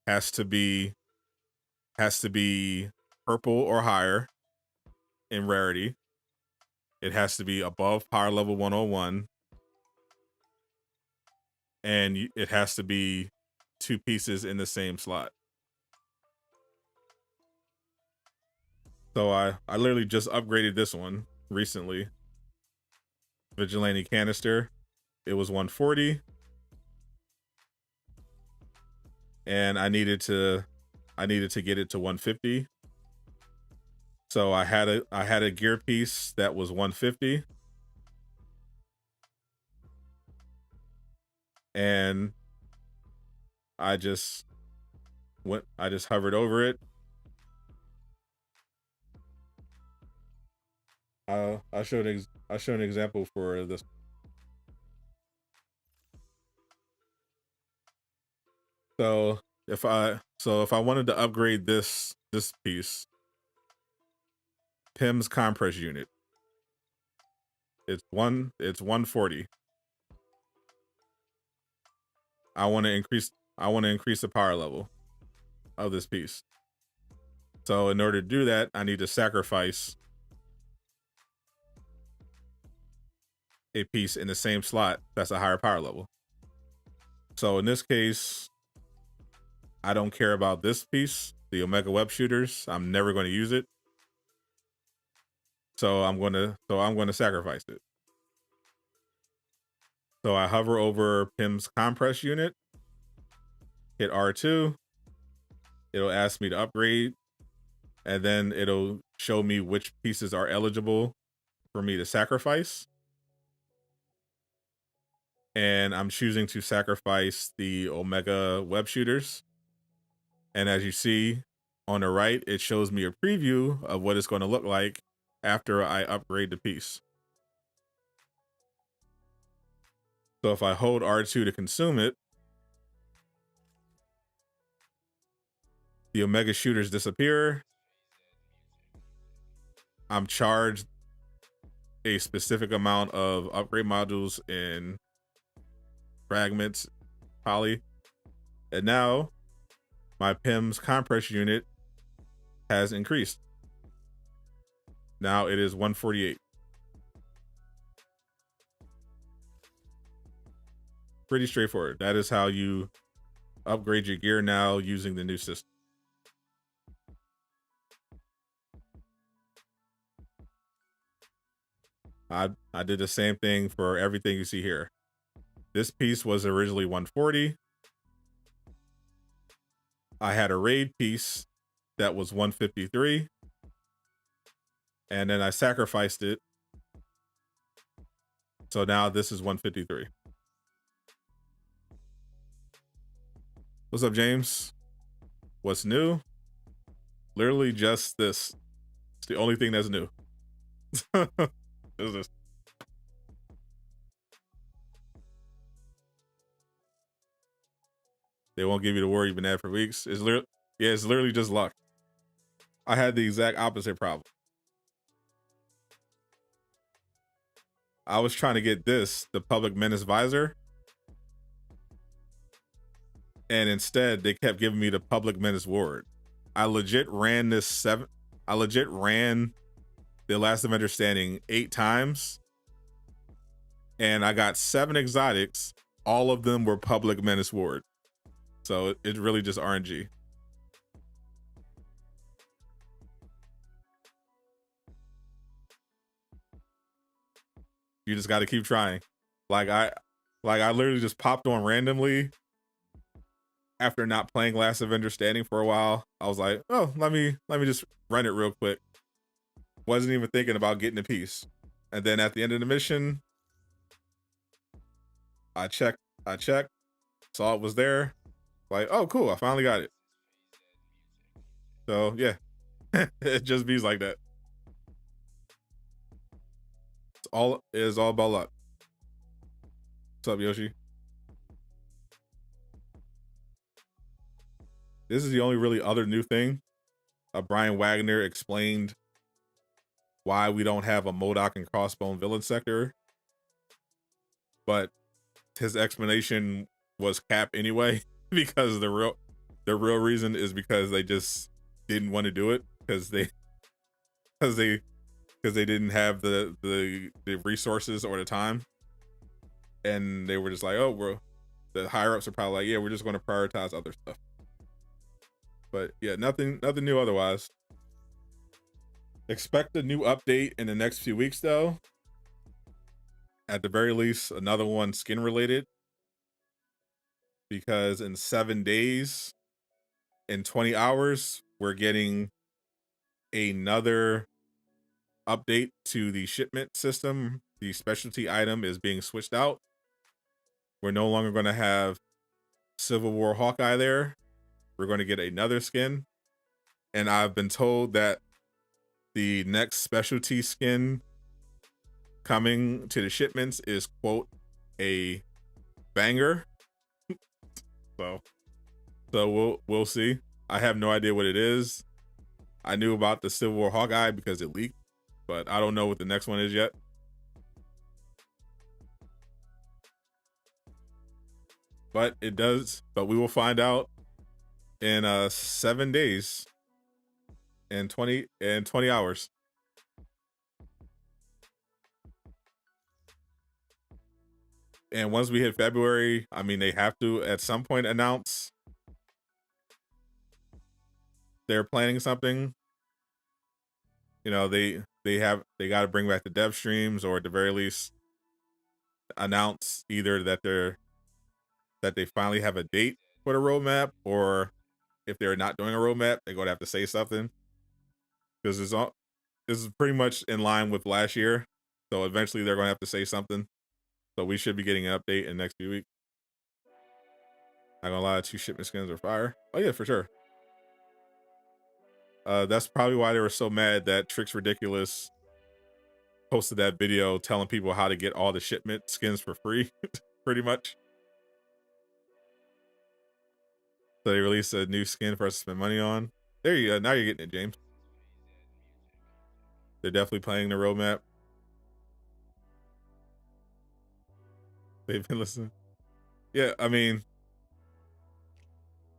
has to be purple or higher in rarity. It has to be above power level 101, and it has to be 2 pieces in the same slot. So I literally just upgraded this one recently. Vigilante canister. It was 140. And I needed to get it to 150. So I had a gear piece that was 150. And I just hovered over it. I'll show an example for this. So if I wanted to upgrade this piece, PIM's compress unit, it's 140. I want to increase the power level of this piece. So in order to do that, I need to sacrifice a piece in the same slot that's a higher power level. So in this case, I don't care about this piece, the Omega Web Shooters. I'm never going to use it. So I'm going to sacrifice it. So I hover over PIM's compress unit, hit R2. It'll ask me to upgrade, and then it'll show me which pieces are eligible for me to sacrifice. And I'm choosing to sacrifice the Omega Web Shooters. And as you see on the right, it shows me a preview of what it's going to look like after I upgrade the piece. So if I hold R2 to consume it, the Omega Shooters disappear. I'm charged a specific amount of upgrade modules in fragments, poly. And now my PIM's compress unit has increased. Now it is 148. Pretty straightforward. That is how you upgrade your gear now using the new system. I did the same thing for everything you see here. This piece was originally 140. I had a raid piece that was 153. And then I sacrificed it. So now this is 153. What's up, James? What's new? Literally just this. It's the only thing that's new. Is this. They won't give you the word you've been at for weeks. It's literally just luck. I had the exact opposite problem. I was trying to get the Public Menace Visor. And instead, they kept giving me the Public Menace Ward. I legit ran The Last Avenger Standing 8 times, and I got 7 exotics. All of them were Public Menace Ward. So it's really just RNG. You just got to keep trying. Like I literally just popped on randomly after not playing Last Avenger Standing for a while. I was like, oh, let me just run it real quick. Wasn't even thinking about getting a piece. And then at the end of the mission, I checked, saw it was there. Like, oh, cool, I finally got it. So yeah, it just be like that. It is all about luck. What's up, Yoshi? This is the only really other new thing. Brian Wagner explained why we don't have a MODOK and Crossbone villain sector, but his explanation was cap anyway, because the real reason is because they just didn't want to do it because they didn't have the resources or the time, and they were just like, oh, the higher ups are probably like, yeah, we're just going to prioritize other stuff. But yeah, nothing new otherwise. Expect a new update in the next few weeks though. At the very least, another one skin related, because in 7 days, in 20 hours, we're getting another update to the shipment system. The specialty item is being switched out. We're no longer going to have Civil War Hawkeye there. We're going to get another skin. And I've been told that the next specialty skin coming to the shipments is, quote, a banger. So we'll see. I have no idea what it is. I knew about the Civil War Hawkeye because it leaked, but I don't know what the next one is yet. But it does. But we will find out in 7 days and 20 hours. And once we hit February, I mean, they have to at some point announce they're planning something. You know, they got to bring back the dev streams, or at the very least announce either that they finally have a date for the roadmap, or if they're not doing a roadmap, they're going to have to say something. Because this is pretty much in line with last year. So eventually they're going to have to say something. So we should be getting an update in the next few weeks. Not gonna lie, 2 shipment skins are fire. Oh yeah, for sure. That's probably why they were so mad that Tricks Ridiculous posted that video telling people how to get all the shipment skins for free, pretty much. So they released a new skin for us to spend money on. There you go. Now you're getting it, James. They're definitely playing the roadmap. They've been listening. Yeah, I mean,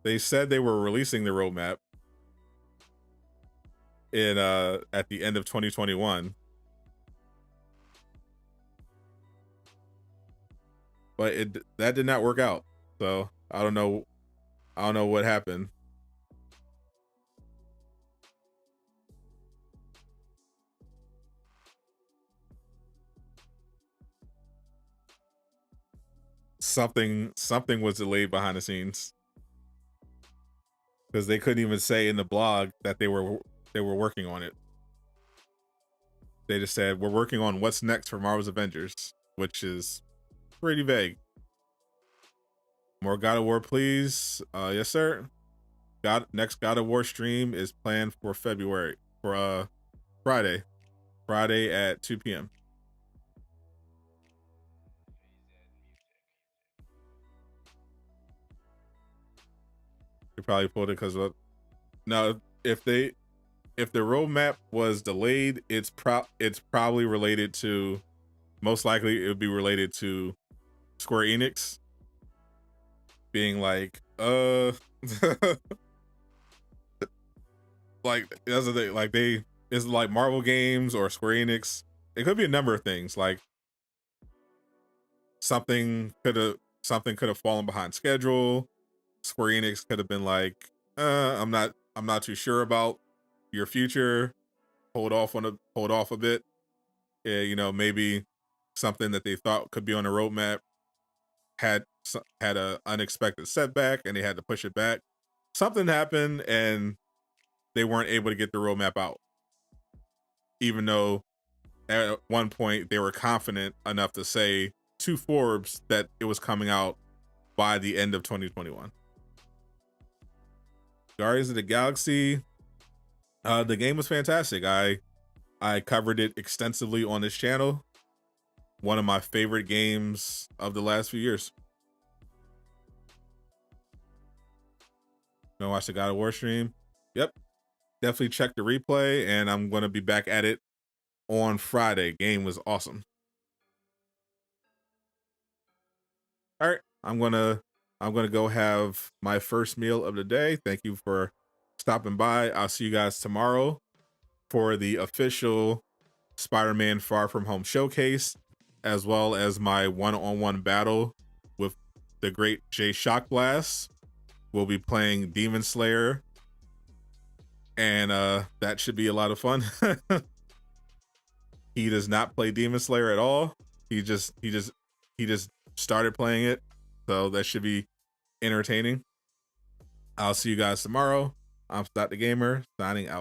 they said they were releasing the roadmap in at the end of 2021. But that did not work out. So I don't know what happened. Something was delayed behind the scenes, because they couldn't even say in the blog that they were working on it. They just said, we're working on what's next for Marvel's Avengers, which is pretty vague. More God of War, please. Yes, sir. Next God of War stream is planned for February, for Friday at 2 p.m. You probably pulled it because no, if the roadmap was delayed, it's probably related to, most likely it would be related to Square Enix being like, like, that's the thing, like is like Marvel games or Square Enix. It could be a number of things. Like something could have fallen behind schedule. Square Enix could have been like, I'm not too sure about your future. Hold off a bit. Yeah, you know, maybe something that they thought could be on the roadmap had a unexpected setback and they had to push it back. Something happened and they weren't able to get the roadmap out, even though at one point they were confident enough to say to Forbes that it was coming out by the end of 2021. Guardians of the Galaxy, the game was fantastic. I covered it extensively on this channel. One of my favorite games of the last few years. Gonna watch the God of War stream? Yep. Definitely check the replay, and I'm gonna be back at it on Friday. Game was awesome. All right, I'm gonna go have my first meal of the day. Thank you for stopping by. I'll see you guys tomorrow for the official Spider-Man Far From Home showcase, as well as my one-on-one battle with the great Jay Shockblast. We'll be playing Demon Slayer, and that should be a lot of fun. He does not play Demon Slayer at all. He just started playing it, so that should be entertaining. I'll see you guys tomorrow. I'm Sadot the Gamer, signing out.